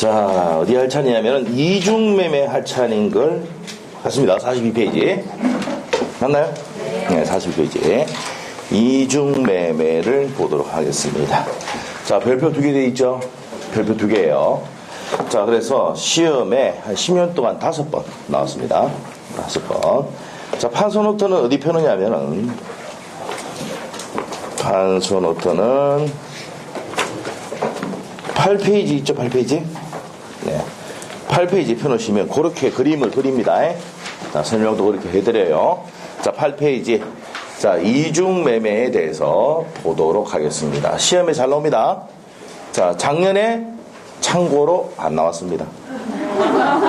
자, 어디 할 차례냐면은 이중매매 할 차례인 걸 같습니다. 42페이지. 맞나요? 네, 42페이지. 이중매매를 보도록 하겠습니다. 자, 별표 2개 돼 있죠? 별표 2개예요. 자, 그래서 시험에 한 10년 동안 5번 나왔습니다. 5번. 자, 판소노트는 어디 펴느냐면은, 판소노트는 8페이지 있죠? 8페이지? 네. 8페이지 펴놓으시면 그렇게 그림을 그립니다. 자, 설명도 그렇게 해드려요. 자, 8페이지. 자, 이중매매에 대해서 보도록 하겠습니다. 시험에 잘 나옵니다. 자, 작년에 참고로 안 나왔습니다.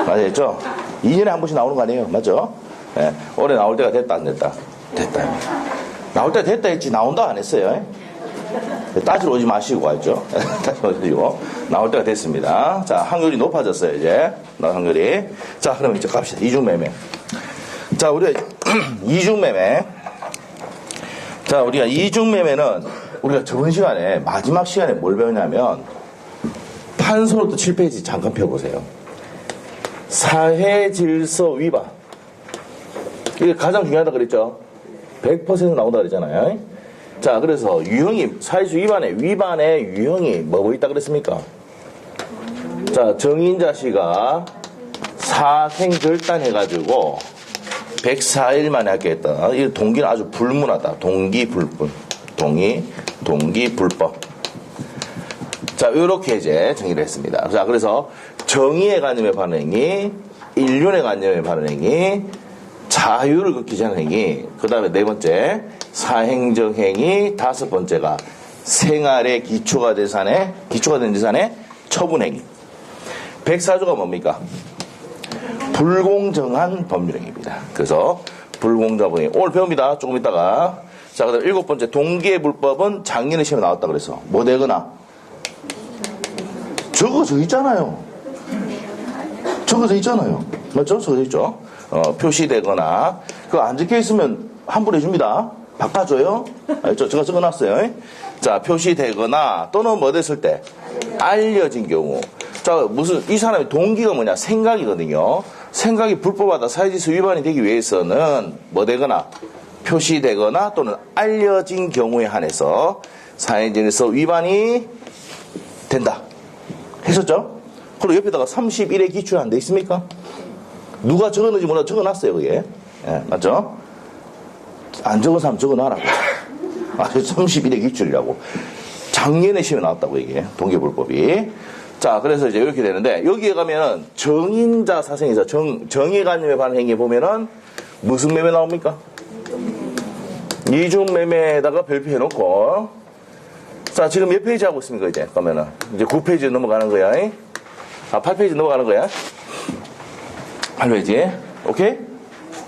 맞았죠? 2년에 한 번씩 나오는 거 아니에요? 맞죠? 네. 올해 나올 때가 됐다, 안 됐다? 됐다. 나올 때가 됐다 했지, 나온다 안 했어요. 따지러 오지 마시고, 알죠? 따지러 오시고. 나올 때가 됐습니다. 자, 확률이 높아졌어요, 이제. 나올 확률이. 자, 그럼 이제 갑시다. 이중매매. 자, 우리가, 이중매매. 자, 우리가 이중매매는, 우리가 저번 시간에, 마지막 시간에 뭘 배웠냐면, 판소노트 7페이지 잠깐 펴보세요. 사회질서 위반. 이게 가장 중요하다 그랬죠? 100% 나온다 그랬잖아요. 자, 그래서 유형이, 사회질서 위반의 유형이 뭐 있다 그랬습니까? 자, 정인자 씨가 사생결단해가지고 104일 만에 하겠다. 이 동기는 아주 불문하다. 동기불문. 동기불법. 자, 요렇게 이제 정의를 했습니다. 자, 그래서 정의에 관념의 반응이, 인륜에 관념의 반응이, 자유를 극히지 않은 행위, 그 다음에 네 번째, 사행적 행위, 다섯 번째가 생활의 기초가 된 재산의 처분 행위. 104조가 뭡니까? 불공정한 법률행위입니다. 그래서 불공정한 법률행위. 오늘 배웁니다. 조금 있다가. 자, 그 다음에 일곱 번째, 동기의 불법은 작년에 시험에 나왔다 그래서 뭐 되거나 적어져 있잖아요. 맞죠? 적어져 있죠. 표시되거나 그거 안 적혀 있으면 환불해 줍니다. 바꿔줘요. 알죠? 제가 적어놨어요. 자, 표시되거나 또는 뭐 됐을 때 알려진 경우. 자, 이 사람의 동기가 뭐냐? 생각이거든요. 생각이 불법하다 사회질서 위반이 되기 위해서는 뭐 되거나 표시되거나 또는 알려진 경우에 한해서 사회질서 위반이 된다. 했었죠? 그리고 옆에다가 31의 기출 안 돼 있습니까? 누가 적었는지 몰라 적어놨어요, 그게. 예, 맞죠? 안 적은 사람 적어놔라. 31의 기출이라고. 작년에 시험에 나왔다고, 이게. 동기불법이. 자, 그래서 이제 이렇게 되는데, 여기에 가면은 정인자 사생에서 정의관념에 관한 행위에 보면은 무슨 매매 나옵니까? 이중매매에다가 별표 해놓고. 자, 지금 몇 페이지 하고 있습니까, 이제? 그러면은. 이제 9페이지 넘어가는 거야. 8페이지 넘어가는 거야. 8페이지. 오케이?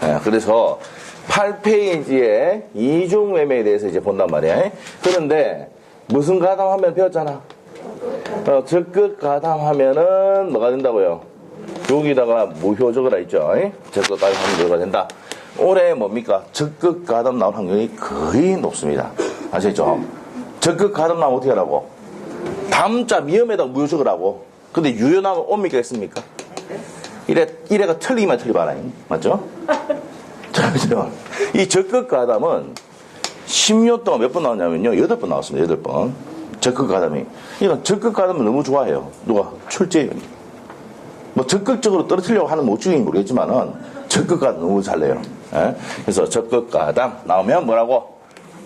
네, 그래서 8페이지에 이중매매에 대해서 이제 본단 말이야. 그런데 무슨 가담하면 배웠잖아. 적극 가담하면은 뭐가 된다고요? 여기다가 무효 적어라 있죠. 적극 가담하면 뭐가 된다. 올해 뭡니까? 적극 가담 나올 확률이 거의 높습니다. 아시겠죠? 적극 가담 나오면 어떻게 하라고? 다음자 미음에다가 무효 적으라고. 근데 유효 나오면 옵니까? 했습니까? 이래가 틀리기만 틀리봐라. 맞죠? 그죠? 이 적극 가담은 10년 동안 몇 번 나왔냐면요. 8번 나왔습니다. 8번. 적극 가담이. 그러니까 적극 가담을 너무 좋아해요. 누가? 출제위원이. 뭐 적극적으로 떨어뜨리려고 하는 모주인 모르겠지만은 적극 가담 너무 잘 내요. 예? 그래서 적극 가담 나오면 뭐라고?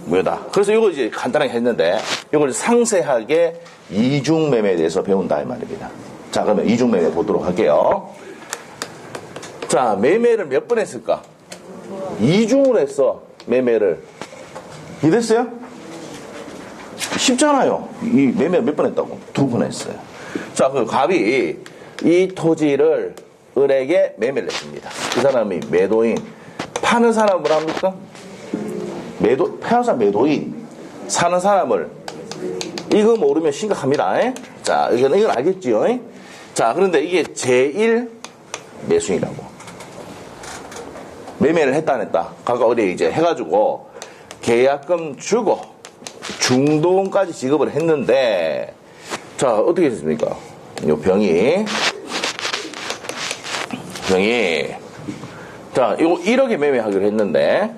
무효다. 그래서 이거 이제 간단하게 했는데 이걸 상세하게 이중매매에 대해서 배운다 이 말입니다. 자, 그러면 이중매매 보도록 할게요. 자, 매매를 몇 번 했을까? 이중으로 했어, 매매를. 이랬어요? 쉽잖아요. 이 매매 몇 번 했다고? 2번 했어요. 자, 그 갑이 이 토지를 을에게 매매를 했습니다. 그 사람이 매도인. 파는 사람은 뭘 합니까? 파는 사람 매도인. 사는 사람을. 이거 모르면 심각합니다. 자, 이건 알겠지요? 자, 그런데 이게 제1 매수인이라고. 매매를 했다 안 했다. 각각 어디 이제 해가지고 계약금 주고 중도금까지 지급을 했는데, 자, 어떻게 됐습니까? 요 병이. 자, 이거 1억에 매매하기로 했는데,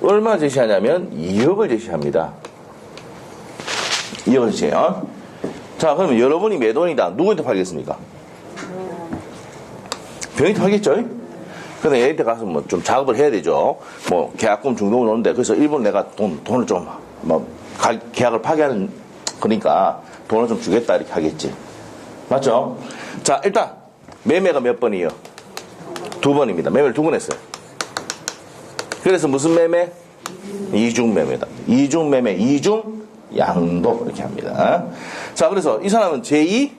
얼마 제시하냐면 2억을 제시합니다. 2억을 제시해요. 자, 그러면 여러분이 몇 원이다. 누구한테 팔겠습니까? 병이 팔겠죠? 근데 얘한테 가서 뭐 좀 작업을 해야 되죠. 뭐 계약금 중도금 오는데, 그래서 일본 내가 돈을 좀, 계약을 파기하는, 그러니까 돈을 좀 주겠다 이렇게 하겠지. 맞죠? 자, 일단 매매가 몇 번이에요? 2번입니다. 매매를 2번 했어요. 그래서 무슨 매매? 이중 매매다. 이중 매매, 이중 양도 이렇게 합니다. 자, 그래서 이 사람은 제2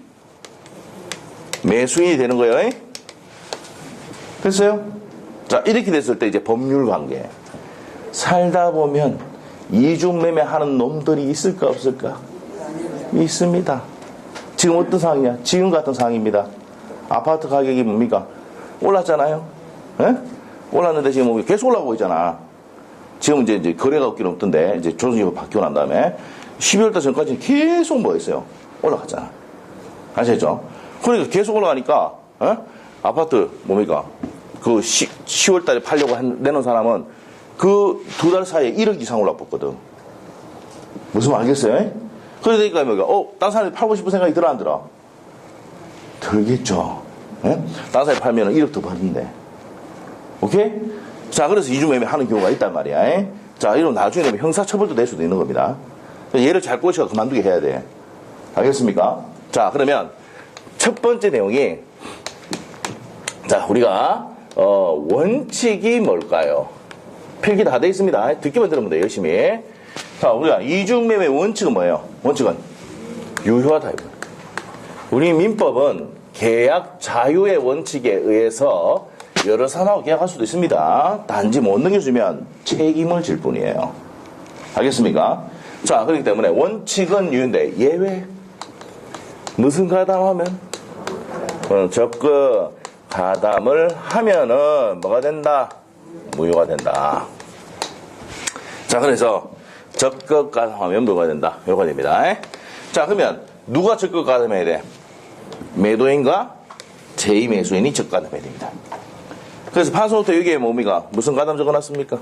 매수인이 되는 거예요. 됐어요? 자, 이렇게 됐을 때 이제 법률 관계. 살다 보면 이중 매매하는 놈들이 있을까 없을까? 있습니다. 지금 어떤 상황이냐? 지금 같은 상황입니다. 아파트 가격이 뭡니까? 올랐잖아요. 에? 올랐는데 지금 뭐 계속 올라가고 있잖아. 지금 이제 거래가 없긴 없던데, 이제 조정이 바뀌고 난 다음에 12월달 전까지는 계속 뭐 했어요? 올라갔잖아. 아시죠? 그러니까 계속 올라가니까, 아파트 뭡니까? 그 10월달에 팔려고 내놓은 사람은 그 2달 사이에 1억 이상 올라갔거든. 무슨 말 알겠어요? 그러니까 뭐가, 딴 사람이 팔고 싶은 생각이 들어 안 들어? 들겠죠. 딴 사람이 팔면 1억 더 받는데. 오케이? 자, 그래서 이중 매매 하는 경우가 있단 말이야. 자, 이런 나중에 되면 형사처벌도 낼 수도 있는 겁니다. 얘를 잘 꼬셔 그만두게 해야 돼. 알겠습니까? 자, 그러면 첫 번째 내용이, 자, 우리가 원칙이 뭘까요? 필기 다 돼 있습니다. 듣기만 들으면 돼, 열심히. 자, 우리가 이중 매매 원칙은 뭐예요? 원칙은 유효하다. 우리 민법은 계약 자유의 원칙에 의해서 여러 사람하고 계약할 수도 있습니다. 단지 못 넘겨주면 책임을 질 뿐이에요. 알겠습니까? 자, 그렇기 때문에 원칙은 유효인데 예외. 무슨 가담하면? 적극 가담을 하면은 뭐가 된다? 무효가 된다. 자, 그래서 적극 가담하면 뭐가 된다? 무효가 됩니다. 자, 그러면 누가 적극 가담해야 돼? 매도인과 제2 매수인이 적극 가담해야 됩니다. 그래서 판소부터 여기에 뭡니까? 무슨 가담 적어놨습니까?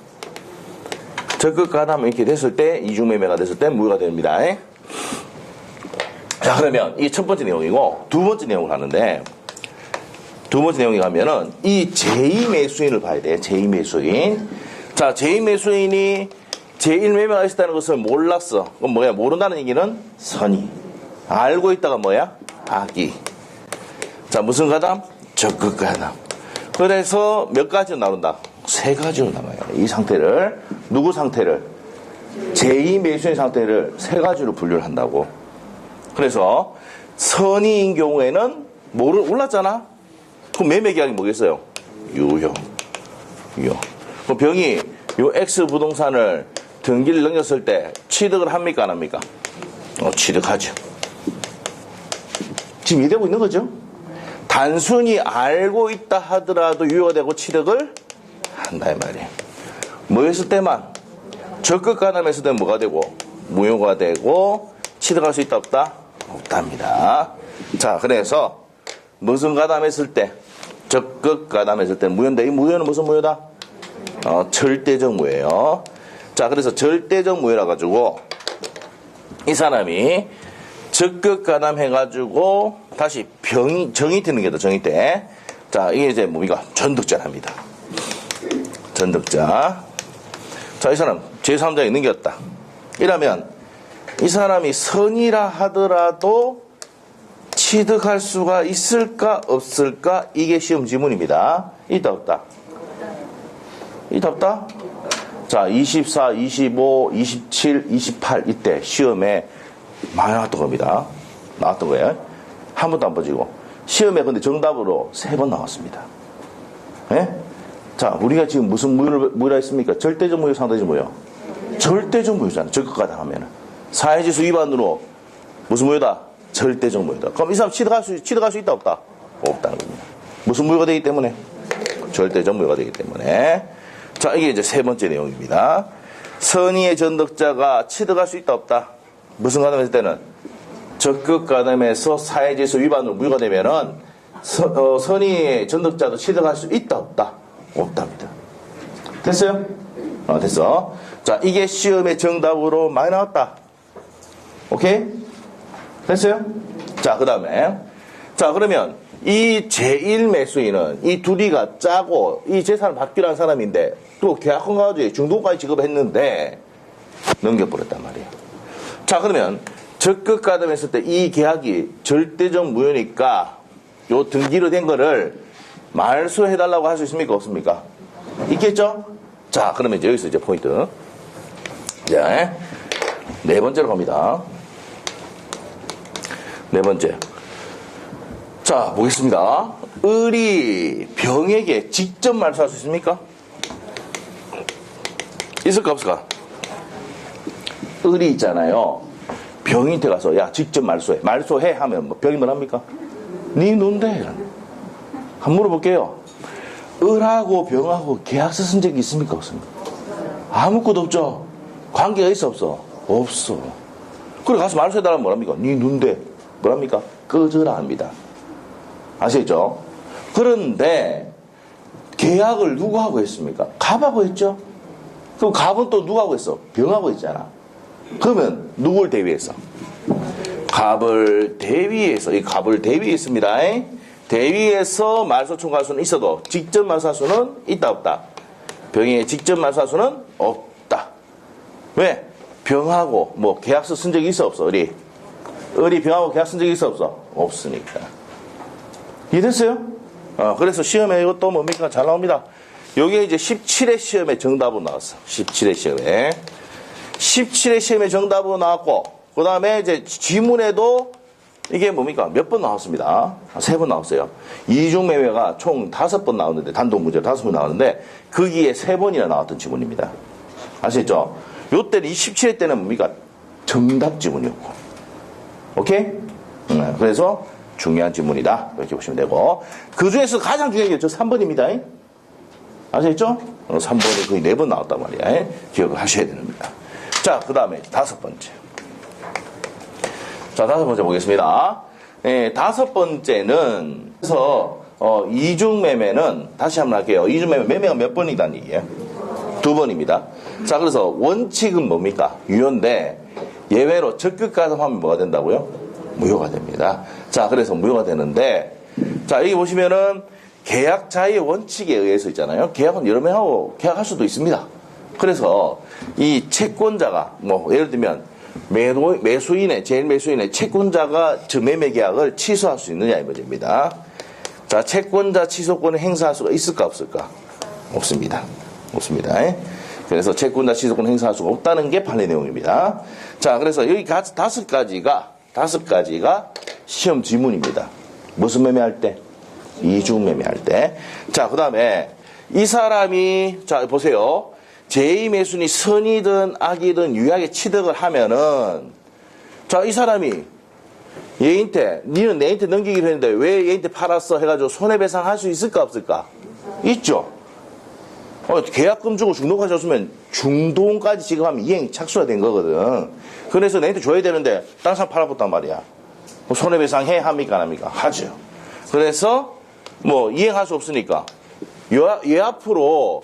적극 가담 이렇게 됐을 때, 이중매매가 됐을 때 무효가 됩니다. 자, 그러면 이게 첫 번째 내용이고, 두 번째 내용을 하는데, 두 번째 내용이 가면은 이 제2 매수인을 봐야 돼. 제2 매수인. 자, 제2 매수인이 제1매매가 있었다는 것을 몰랐어. 그럼 뭐야? 모른다는 얘기는 선의. 알고 있다가 뭐야? 악의. 자, 무슨 가담? 적극 가담. 그래서 몇 가지로 나눈다? 3가지로 나눠요. 이 상태를, 누구 상태를? 제2 매수인 상태를 3가지로 분류를 한다고. 그래서 선의인 경우에는 올랐잖아? 그럼 매매 계약이 뭐겠어요? 유효. 그럼 병이 요 X 부동산을 등기를 넘겼을 때 취득을 합니까? 안 합니까? 취득하죠. 지금 이해되고 있는 거죠? 단순히 알고 있다 하더라도 유효가 되고 취득을 한다 이 말이에요. 뭐 했을 때만? 적극 가담했을 때는 뭐가 되고 무효가 되고 취득할 수 있다 없다? 없답니다. 자, 그래서 무슨 가담했을 때? 적극 가담했을 때는 무효인데, 이 무효는 무슨 무효다? 절대적 무효예요. 자, 그래서 절대적 무효라 가지고 이 사람이 적극 가담해가지고 다시 정의 트는 게다. 정의 때. 자, 이게 이제 뭡니까? 전득자랍니다. 전득자. 자, 이 사람 제3자에 넘겼다. 이러면 이 사람이 선이라 하더라도 취득할 수가 있을까 없을까? 이게 시험 지문입니다. 있다 없다? 있다 없다? 자, 24, 25, 27, 28 이때 시험에 많이 나왔던 겁니다. 나왔던 거예요. 한 번도 안 빠지고. 시험에 근데 정답으로 3번 나왔습니다. 예? 자, 우리가 지금 무슨 무효라 했습니까? 절대적 무효, 상대적 무효. 절대적 무효잖아요. 적극 가담하면은. 사회지수 위반으로 무슨 무효다? 절대적 무효다. 그럼 이 사람 취득할 수 있다 없다? 없다는 겁니다. 무슨 무효가 되기 때문에? 절대적 무효가 되기 때문에. 자, 이게 이제 3번째 내용입니다. 선의의 전득자가 취득할 수 있다 없다? 무슨 가담했을 때는? 적극 가담에서 사회질서 위반으로 무효가 되면은 선의 전득자도 취득할 수 있다 없다? 없답니다. 됐어요? 됐어. 자, 이게 시험의 정답으로 많이 나왔다. 오케이? 됐어요? 자, 그 다음에 자, 그러면 이 제1매수인은 이 둘이가 짜고 이 재산을 받기로 한 사람인데 또 계약권 가지고 중도까지 지급했는데 넘겨버렸단 말이에요. 자, 그러면 적극 가담했을 때 이 계약이 절대적 무효니까 요 등기로 된 거를 말소해달라고 할 수 있습니까? 없습니까? 있겠죠? 자, 그러면 이제 여기서 이제 포인트. 자, 네 번째로 갑니다. 네 번째. 자, 보겠습니다. 을이 병에게 직접 말소할 수 있습니까? 있을까 없을까? 을이 있잖아요. 병인한테 가서 야 직접 말소해. 말소해 하면 뭐 병이 뭐랍니까? 네 누군데? 한번 물어볼게요. 을하고 병하고 계약서 쓴 적이 있습니까? 없습니까? 아무것도 없죠. 관계가 있어 없어? 없어. 그래 가서 말소해달라면 뭐랍니까? 네 누군데? 뭐랍니까? 꺼져라 합니다. 아시겠죠? 그런데 계약을 누구하고 했습니까? 갑하고 했죠? 그럼 갑은 또 누구하고 했어? 병하고 했잖아. 그러면 누굴 대위해서? 갑을 대위해서, 이 갑을 대위했습니다. 대위해서 말소 청구할 수는 있어도 직접 말소할 수는 있다 없다? 병에 직접 말소할 수는 없다. 왜? 병하고 뭐 계약서 쓴 적이 있어 없어? 을이 병하고 계약 쓴 적이 있어 없어? 없으니까. 이해됐어요? 그래서 시험에 이것도 뭡니까? 잘 나옵니다. 여기에 이제 17회 시험에 정답으로 나왔어. 17회 시험에. 17회 시험에 정답으로 나왔고, 그 다음에 이제 지문에도 이게 뭡니까? 몇 번 나왔습니다. 3번 나왔어요. 이중매매가 총 5번 나왔는데, 단독 문제로 5번 나왔는데, 거기에 3번이나 나왔던 지문입니다. 아시겠죠? 요때는 27회 때는 뭡니까? 정답 지문이었고. 오케이? 그래서 중요한 지문이다. 이렇게 보시면 되고. 그 중에서 가장 중요한 게 저 3번입니다. 아시겠죠? 3번이 거의 4번 나왔단 말이야. 기억을 하셔야 됩니다. 자, 그 다음에 5번째. 자, 5번째 보겠습니다. 5번째는, 그래서, 이중매매는, 다시 한번 할게요. 이중매매, 매매가 몇 번이라는 얘기예요? 2번입니다. 자, 그래서 원칙은 뭡니까? 유효인데, 예외로 적극 가담하면 뭐가 된다고요? 무효가 됩니다. 자, 그래서 무효가 되는데, 자, 여기 보시면은, 계약자의 원칙에 의해서 있잖아요. 계약은 여러 명하고 계약할 수도 있습니다. 그래서 이 채권자가 뭐 예를 들면 매수인의 제일 매수인의 채권자가 저 매매 계약을 취소할 수 있느냐 이 문제입니다. 자, 채권자 취소권을 행사할 수가 있을까 없을까? 없습니다. 없습니다. 그래서 채권자 취소권 행사할 수가 없다는 게 판례 내용입니다. 자, 그래서 여기 5가지가 시험 지문입니다. 무슨 매매할 때? 이중 매매할 때. 자, 그 다음에 이 사람이 자 보세요. 제2매수인이 선이든 악이든 유의하게 취득을 하면은 자, 이 사람이 얘한테 니는 내한테 넘기기로 했는데 왜 얘한테 팔았어 해가지고 손해배상 할 수 있을까 없을까? 있죠. 계약금 주고 중도까지 중도까지 지급하면 이행 착수가 된 거거든. 그래서 내한테 줘야 되는데 다른 사람 팔아봤단 말이야. 손해배상 해 합니까 안 합니까? 하죠. 그래서 뭐 이행할 수 없으니까 얘 앞으로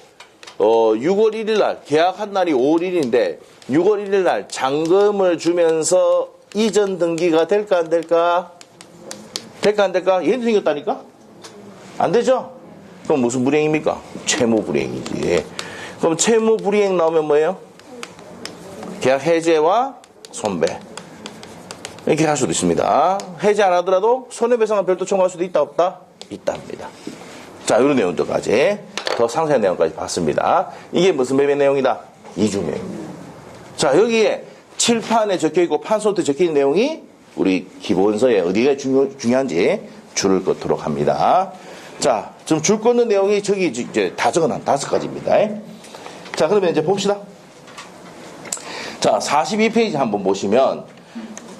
6월 1일 날 계약한 날이 5월 1일인데 6월 1일 날 잔금을 주면서 이전 등기가 될까 안 될까? 될까 안 될까? 얘도 생겼다니까? 안 되죠? 그럼 무슨 불이행입니까? 채무 불이행이지. 그럼 채무 불이행 나오면 뭐예요? 계약 해제와 손배. 이렇게 할 수도 있습니다. 해제 안 하더라도 손해배상을 별도 청구할 수도 있다 없다? 있답니다. 자, 이런 내용들까지 더 상세한 내용까지 봤습니다. 이게 무슨 매매 내용이다? 이중매매. 자, 여기에 칠판에 적혀있고 판소트에 적혀있는 내용이 우리 기본서에 어디가 중요한지 줄을 긋도록 합니다. 자, 지금 줄 긋는 내용이 저기 이제 다 적어놓은 5가지입니다. 자, 그러면 이제 봅시다. 자, 42페이지 한번 보시면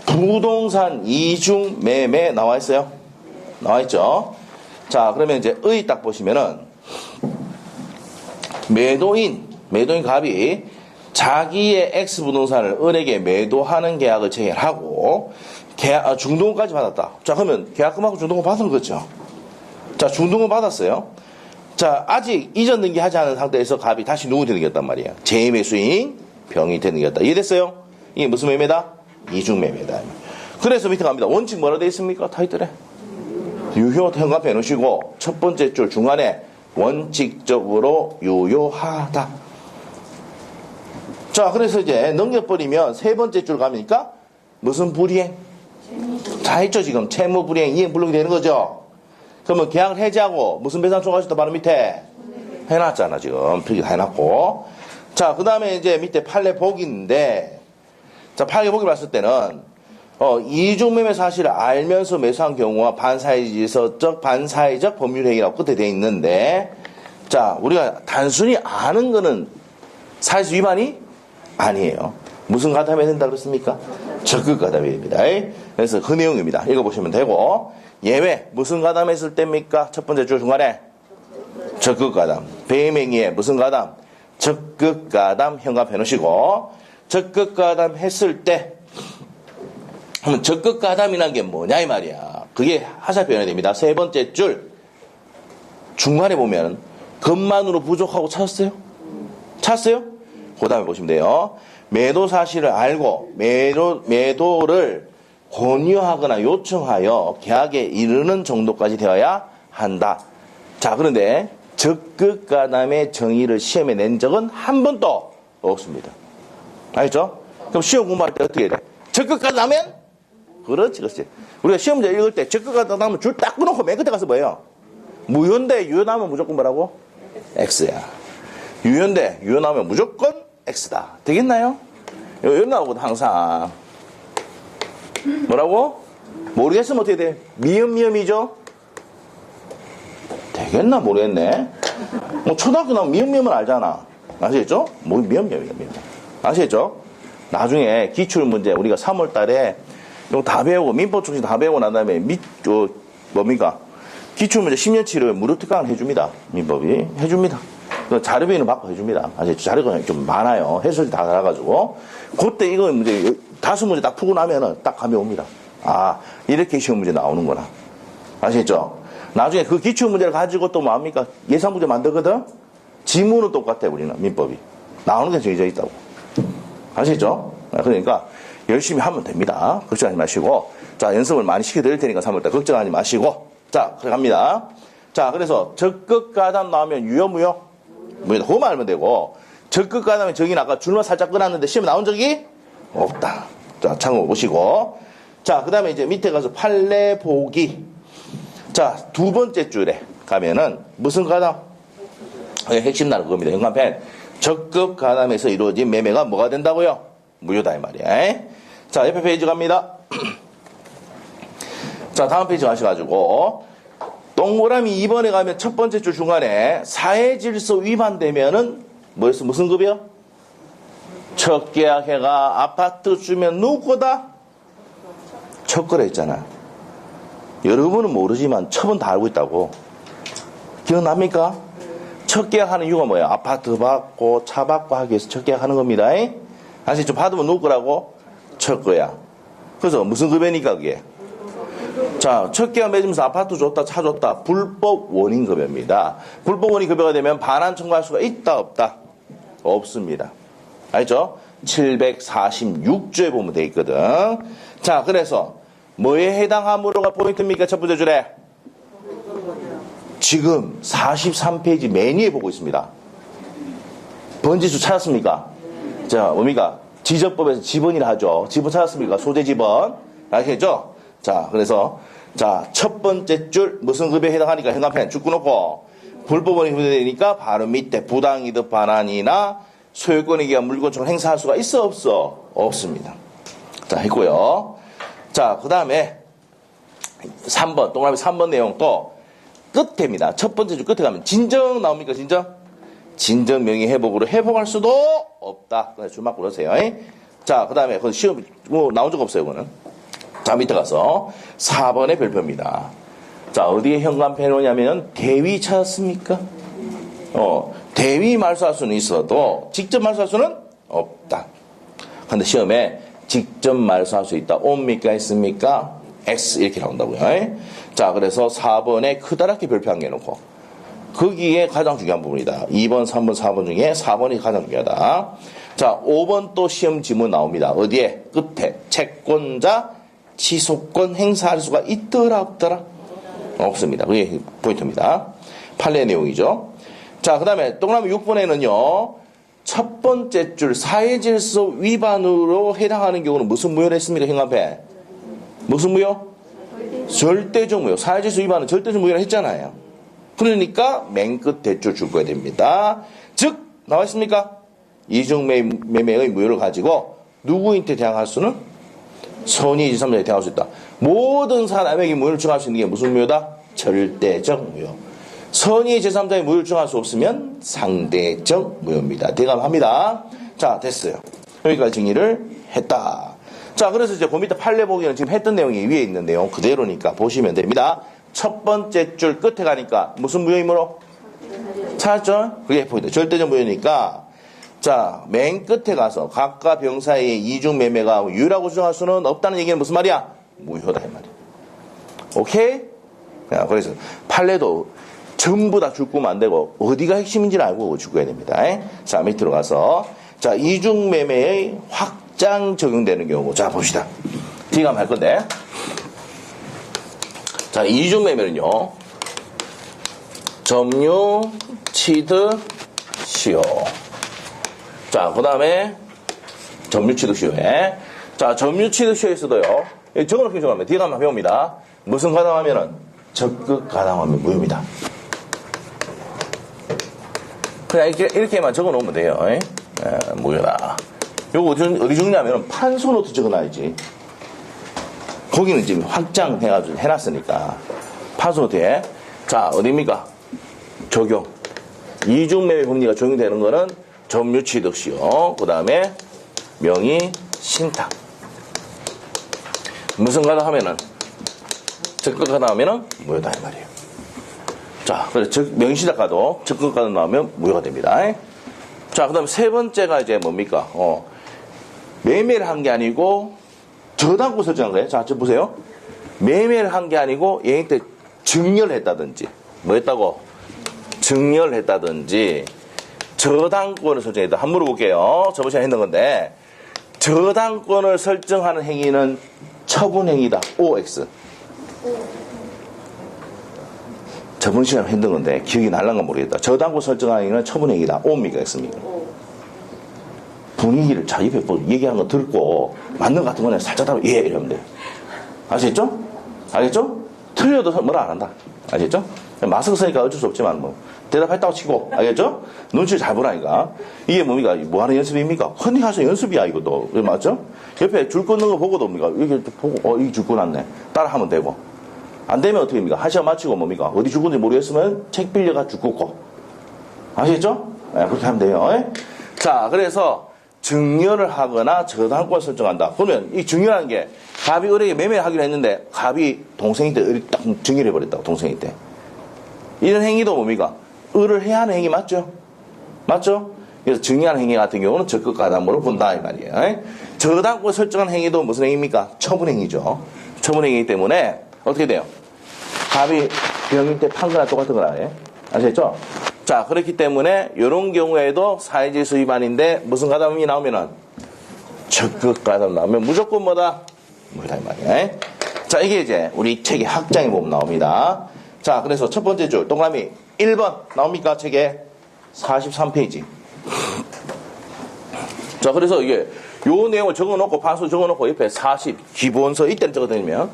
부동산 이중 매매 나와 있어요. 나와 있죠. 자, 그러면 이제 의 딱 보시면은 매도인 갑이 자기의 X 부동산을 을에게 매도하는 계약을 체결하고 중등호까지 받았다. 자, 그러면 계약금하고 중등호 받은 거죠. 자, 중등호 받았어요. 자, 아직 이전 등기하지 않은 상태에서 갑이 다시 누구 되는 겠단 말이야? 제2매수인 병이 되는 겠다. 이해됐어요? 이게 무슨 매매다? 이중매매다. 그래서 밑에 갑니다. 원칙 뭐라 되어 있습니까? 타이틀에. 유효 현관펜 놓으시고 첫 번째 줄 중간에 원칙적으로 유효하다. 자, 그래서 이제 넘겨버리면 세 번째 줄 가니까 무슨 불이행? 다 했죠, 지금. 채무 불이행, 이행 불능이 되는 거죠. 그러면 계약을 해지하고 무슨 배상 초과하셨다 바로 밑에 해놨잖아, 지금. 필기 다 해놨고. 자, 그 다음에 이제 밑에 판례 복인데, 자, 판례 복이 봤을 때는, 이중매매 사실을 알면서 매수한 경우와 반사회적 법률행위라고 끝에 되어 있는데, 자, 우리가 단순히 아는 거는 사회적 위반이 아니에요. 무슨 가담이 된다 그랬습니까? 적극 가담이 됩니다. 그래서 그 내용입니다. 읽어보시면 되고, 예외, 무슨 가담했을 때입니까? 첫 번째 줄 중간에 적극 가담. 배임행위에 무슨 가담? 적극 가담 현관펜 놓으시고, 적극 가담 했을 때, 그러면 적극 가담이란 게 뭐냐 이 말이야. 그게 하살 표현이 됩니다. 세 번째 줄 중간에 보면 금만으로 부족하고 찾았어요? 찾았어요? 그 다음에 보시면 돼요. 매도 사실을 알고 매도를 권유하거나 요청하여 계약에 이르는 정도까지 되어야 한다. 자, 그런데 적극 가담의 정의를 시험에 낸 적은 한 번도 없습니다. 알겠죠? 그럼 시험 공부할 때 어떻게 해야 돼? 적극 가담하면? 그렇지, 그렇지. 우리가 시험 문제 읽을 때 적극 가담하면 줄 딱 끊어놓고 맨 끝에 가서 뭐예요? 무효인데 유효 나오면 무조건 뭐라고? X야. 유효인데 유효 나오면 무조건 X다. 되겠나요? 여기 나오거든, 항상. 뭐라고? 모르겠으면 어떻게 돼? 미음미음이죠? 되겠나 모르겠네. 뭐 초등학교 나오면 미음미음은 알잖아. 아시겠죠? 뭐 미음미음이야, 미음. 아시겠죠? 나중에 기출문제 우리가 3월 달에 이거 다 배우고 민법 중심 다 배우고 난 다음에 뭡니까? 기출문제 10년치를 무료 특강을 해줍니다. 민법이 해줍니다. 자료비는 받고 해줍니다. 아시죠? 자료가 좀 많아요. 해설이 다 달아가지고 그때 이거 문제 5문제 딱 푸고 나면은 딱 감이 옵니다. 아, 이렇게 시험 문제 나오는구나. 아시겠죠? 나중에 그 기출 문제를 가지고 또 뭐합니까? 예상 문제 만들거든? 지문은 똑같아, 우리는, 민법이. 나오는 게 정해져 있다고. 아시겠죠? 그러니까 열심히 하면 됩니다. 걱정하지 마시고. 자, 연습을 많이 시켜드릴 테니까 3월달 걱정하지 마시고. 자, 그래 갑니다. 자, 그래서 적극 가담 나오면 유효, 무효? 무효다. 그거만 알면 되고, 적극 가담의 정의는 아까 줄만 살짝 끊었는데 시험에 나온 적이 없다. 자, 참고 보시고. 자, 그 다음에 이제 밑에 가서 판례 보기. 자, 두 번째 줄에 가면은 무슨 가담? 핵심 나는 그겁니다. 현관펜. 적극 가담에서 이루어진 매매가 뭐가 된다고요? 무효다 이 말이야. 자, 옆에 페이지 갑니다. 자, 다음 페이지 가셔가지고 동그라미 2번에 가면 첫 번째 줄 중간에 사회질서 위반되면은 뭐였어? 무슨 급이요? 첫 계약해가 아파트 주면 누구 거다? 첫 거래 했잖아. 여러분은 모르지만 첩은 다 알고 있다고. 기억납니까? 첫 계약하는 이유가 뭐예요? 아파트 받고 차 받고 하기 위해서 첫 계약하는 겁니다. 아시죠? 받으면 누구 거라고? 첫 거야. 그래서 무슨 급여니까 그게? 자, 첫 계약 맺으면서 아파트 줬다, 차 줬다. 불법 원인급여입니다. 불법 원인급여가 되면 반환 청구할 수가 있다, 없다? 없습니다. 알죠? 746조에 보면 돼 있거든. 자, 그래서 뭐에 해당함으로가 포인트입니까? 첫 번째 줄에. 지금 43페이지 맨 위에 보고 있습니다. 번지수 찾았습니까? 자, 뭡니까? 지적법에서 지번이라 하죠. 지번 찾았습니까? 소재 지번. 아시겠죠? 자, 그래서 자, 첫 번째 줄 무슨 급여에 해당하니까 현관펜 쭉 끊어놓고 불법원이 급여되니까 바로 밑에 부당이득 반환이나 소유권에 기한 물권청을 행사할 수가 있어 없어? 없습니다. 자, 했고요. 자, 그 다음에 3번 동그라미 3번 내용 또 끝에입니다. 첫 번째 줄 끝에 가면 진정 나옵니까? 진정? 진정 명의 회복으로 회복할 수도 없다. 그래서 줄 맞고 그러세요. 자, 그 다음에 그건 시험 뭐 나온 적 없어요. 그거는. 자, 밑에 가서 4번의 별표입니다. 자, 어디에 현관펜 오냐면 대위 찾았습니까? 대위 말소할 수는 있어도 직접 말소할 수는 없다. 근데 시험에 직접 말소할 수 있다. 옵니까? 있습니까? X 이렇게 나온다고요. 자, 그래서 4번에 크다랗게 별표한 게 놓고 거기에 가장 중요한 부분이다. 2번, 3번, 4번 중에 4번이 가장 중요하다. 자, 5번 또 시험 지문 나옵니다. 어디에? 끝에. 채권자 취소권 행사할 수가 있더라 없더라? 없습니다. 그게 포인트입니다. 판례 내용이죠. 자, 그 다음에 동그라미 6번에는요. 첫 번째 줄 사회질서 위반으로 해당하는 경우는 무슨 무효를 했습니까? 형 앞에. 무슨 무효? 절대적 무효. 사회질서 위반은 절대적 무효를 했잖아요. 그러니까 맨 끝 대줄 줄거야 됩니다. 즉 나와 있습니까? 이중매매의 무효를 가지고 누구한테 대항할 수는? 선의 제3자에 대항할 수 있다. 모든 사람에게 무효를 정할 수 있는 게 무슨 무효다? 절대적 무효. 선의 제3자의 무효를 정할 수 없으면 상대적 무효입니다. 대감합니다. 자, 됐어요. 여기까지 정리를 했다. 자, 그래서 이제 그 밑에 판례 보기는 지금 했던 내용이 위에 있는 내용 그대로니까 보시면 됩니다. 첫 번째 줄 끝에 가니까 무슨 무효이므로? 찾았죠? 그게 포인트. 절대적 무효니까 자, 맨 끝에 가서 각과 병 사이의 이중매매가 유효라고 주장할 수는 없다는 얘기는 무슨 말이야? 무효다 이 말이야. 오케이? 자, 그래서 판례도 전부 다 줄거면 안 되고 어디가 핵심인지를 알고 줄거야 됩니다. 자, 밑으로 가서 자, 이중매매의 확장 적용되는 경우 자, 봅시다. 뒤가 할 건데 자, 이중매매는요. 점유, 취득, 시효. 자, 그 다음에 점유, 취득, 시효에 자, 점유, 취득, 시효에서도요. 적어놓기 정하면 뒤에 가면 배웁니다. 무슨 가담하면은 적극 가담하면 무효입니다. 그냥 이렇게만 적어놓으면 돼요. 무효다. 요거 어디 적냐면은 판소 노트 적어놔야지. 거기는 지금 확장해가지고 해놨으니까. 판소 노트에. 자, 어디입니까? 적용. 이중매매 법리가 적용되는 거는 점유 취득 시효. 그 다음에 명의 신탁. 무슨 가담 하면은 적극 가담 하면은 무효다 이 말이에요. 자, 그래서 명의 신탁 가도 적극 가담 나오면 무효가 됩니다. 자, 그 다음에 세 번째가 이제 뭡니까? 매매를 한 게 아니고 저당권 설정한 거예요. 자, 저 보세요. 매매를 한 게 아니고 얘한테 증여를 했다든지 뭐 했다고? 증여를 했다든지 저당권을 설정했다. 한번 물어볼게요. 저번 시간에 했는 건데 저당권을 설정하는 행위는 처분행위다. OX. 저번 시간에 했는 건데 기억이 날란가 모르겠다. 저당권 설정하는 행위는 처분행위다. O입니까? X입니까? 분위기를 자 옆에 얘기하는 거 듣고 맞는 것 같은 거는 살짝 답을 예 이러면 돼요. 아시겠죠? 알겠죠? 틀려도 뭐라 안 한다. 아시겠죠? 마스크 쓰니까 어쩔 수 없지만 뭐 대답했다고 치고 알겠죠? 눈치를 잘 보라니까. 이게 뭡니까? 뭐 하는 연습입니까? 흔히 하서 연습이야 이것도. 맞죠? 옆에 줄 끊는 거 보고도 뭡니까? 이렇게 보고 이게 줄 끊었네. 따라 하면 되고. 안 되면 어떻게 합니까? 한 시간 마치고 뭡니까? 어디 줄 끊는지 모르겠으면 책 빌려가 줄 끊고. 아시겠죠? 네, 그렇게 하면 돼요. 자, 그래서 증여를 하거나 저당권 설정한다. 그러면 이 증여라는 게 갑이 을에게 매매를 하기로 했는데 갑이 동생이 때 을이 딱 증여를 해버렸다고. 동생이 때. 이런 행위도 뭡니까? 을을 해야 하는 행위 맞죠? 맞죠? 그래서 증여하는 행위 같은 경우는 적극 가담으로 본다 이 말이에요. 저당권 설정한 행위도 무슨 행위입니까? 처분행위죠. 처분행위이기 때문에 어떻게 돼요? 갑이 병일 때 판 거나 똑같은 거라 해. 아시겠죠? 자, 그렇기 때문에 이런 경우에도 사회질서 위반인데 무슨 가담이 나오면은 적극 가담 나오면 무조건 뭐다? 뭐다 이 말이에요. 자, 이게 이제 우리 책의 학장에 보면 나옵니다. 자, 그래서 첫 번째 줄 동그라미 1번 나옵니까? 책에 43페이지. 자, 그래서 이게 요 내용을 적어놓고 판수 적어놓고 옆에 40 기본서 이때는 적어드리면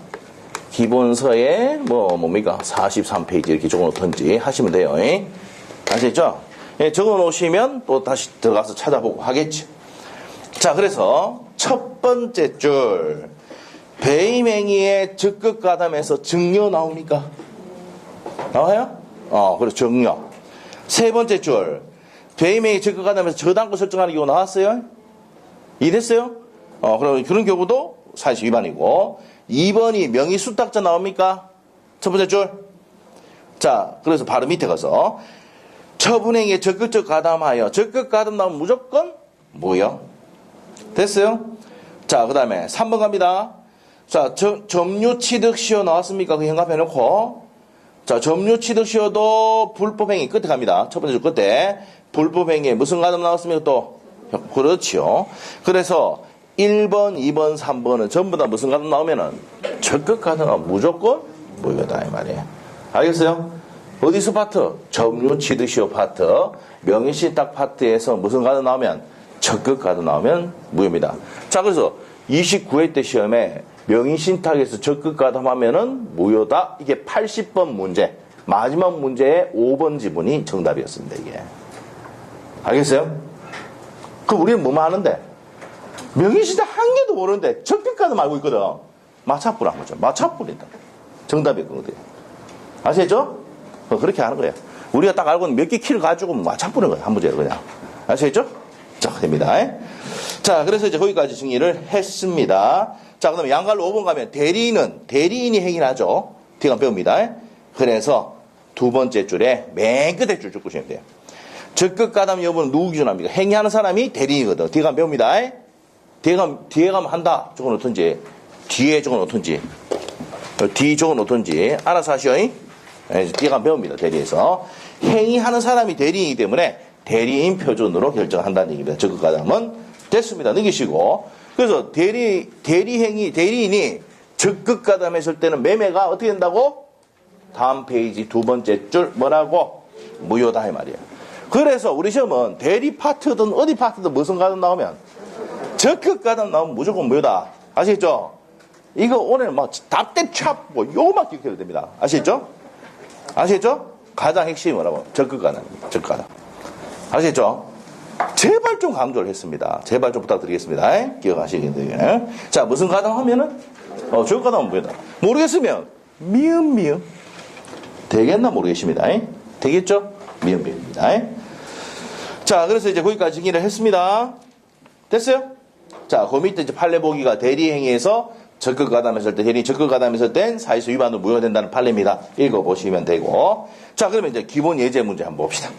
기본서에 뭡니까? 43페이지 이렇게 적어놓던지 하시면 돼요. 아시겠죠? 예, 적어놓으시면 또 다시 들어가서 찾아보고 하겠죠. 자, 그래서 첫 번째 줄 배임행위의 적극 가담에서 증여 나옵니까? 나와요? 그래서 증여. 세 번째 줄 배임행위 적극 가담에서 저당권 설정하는 경우 나왔어요? 이해됐어요? 그럼 그런 경우도 사실 위반이고 2번이 명의 수탁자 나옵니까? 첫 번째 줄. 자, 그래서 바로 밑에 가서 처분행위에 적극적 가담하여 적극 가담 나오면 무조건 뭐요? 됐어요? 자, 그 다음에 3번 갑니다. 자, 점유 취득 시효 나왔습니까? 그 현갑해놓고. 자, 점유 취득 시효도 불법행위 끝에 갑니다. 첫 번째 줄 끝에. 불법행위에 무슨 가담 나왔습니까? 또. 그렇지요. 그래서 1번, 2번, 3번은 전부 다 무슨 가담 나오면은 적극 가담은 무조건 무효다, 이 말이에요. 알겠어요? 어디서 파트? 점유 취득 시효 파트. 명의신탁 파트에서 무슨 가담 나오면 적극 가담 나오면 무효입니다. 자, 그래서 29회 때 시험에 명의신탁에서 적극 가담하면은 무효다. 이게 80번 문제. 마지막 문제의 5번 지문이 정답이었습니다, 이게. 알겠어요? 그럼 우리는 뭐만 하는데? 명의신탁 한 개도 모르는데 적극 가담 알고 있거든. 마차불 한 거죠. 마차불이다. 정답이었거든요. 아시겠죠? 그렇게 하는 거예요. 우리가 딱 알고 있는 몇 개 키를 가지고 마차불인 거예요. 한 문제로 그냥. 아시겠죠? 자, 됩니다. 자, 그래서 이제 거기까지 정리를 했습니다. 자, 그 다음에 양갈로 5번 가면 대리인이 행위하죠. 뒤가 배웁니다. 그래서 두 번째 줄에 맨 끝에 줄 보시면 돼요. 적극 가담 여부는 누구 기준합니까? 행위하는 사람이 대리인이거든. 뒤가 배웁니다. 뒤에 가면 한다. 적어 놓던지, 뒤에 적어 놓던지, 뒤 적어 놓던지, 알아서 하시오. 뒤에 가면 배웁니다. 대리에서. 행위하는 사람이 대리인이기 때문에 대리인 표준으로 결정한다는 얘기입니다. 적극 가담은 됐습니다. 넘기시고. 그래서 대리인이 적극 가담했을 때는 매매가 어떻게 된다고? 다음 페이지 두 번째 줄 뭐라고? 무효다 이 말이에요. 그래서 우리 시험은 대리 파트든 어디 파트든 무슨 가담 나오면 적극 가담 나오면 무조건 무효다. 아시겠죠? 이거 오늘 막 답대 찹고 요만 기억해도 됩니다. 아시겠죠? 아시겠죠? 가장 핵심이 뭐라고? 적극 가담입니다. 적극 가담. 아시겠죠? 제발 좀 강조를 했습니다. 제발 좀 부탁드리겠습니다. 기억하시겠네요. 자, 무슨 가담 하면은? 적극 가담은 뭐다? 모르겠으면, 미음. 되겠나 모르겠습니다. 되겠죠? 미음입니다. 자, 그래서 이제 거기까지 정리를 했습니다. 됐어요? 자, 그 밑에 이제 판례 보기가 대리행위에서 적극 가담했을 때, 대리인 적극 가담했을 땐 사실수 위반으로 무효된다는 판례입니다. 읽어보시면 되고. 자, 그러면 이제 기본 예제 문제 한번 봅시다.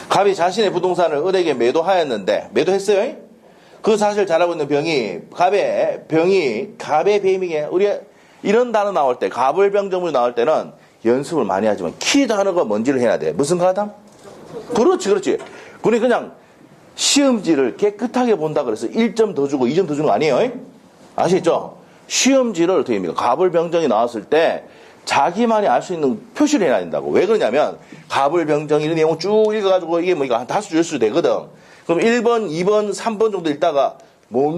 갑이 자신의 부동산을 을에게 매도하였는데, 매도했어요? 그 사실 잘 알고 있는 갑의 배임이게, 우리 이런 단어 나올 때, 갑을병정문이 나올 때는 연습을 많이 하지만 키 단어가 뭔지를 해야 돼. 무슨 가담? 그렇지. 그냥 시험지를 깨끗하게 본다 그래서 1점 더 주고 2점 더 주는 거 아니에요? 아시겠죠? 시험지를 어떻게 합니까? 갑을병정이 나왔을 때 자기만이 알 수 있는 표시를 해야 된다고. 왜 그러냐면 갑을병정 이런 내용 쭉 읽어가지고 이게 뭐 이거 한 다섯 줄 수 되거든. 그럼 1번, 2번, 3번 정도 읽다가 뭘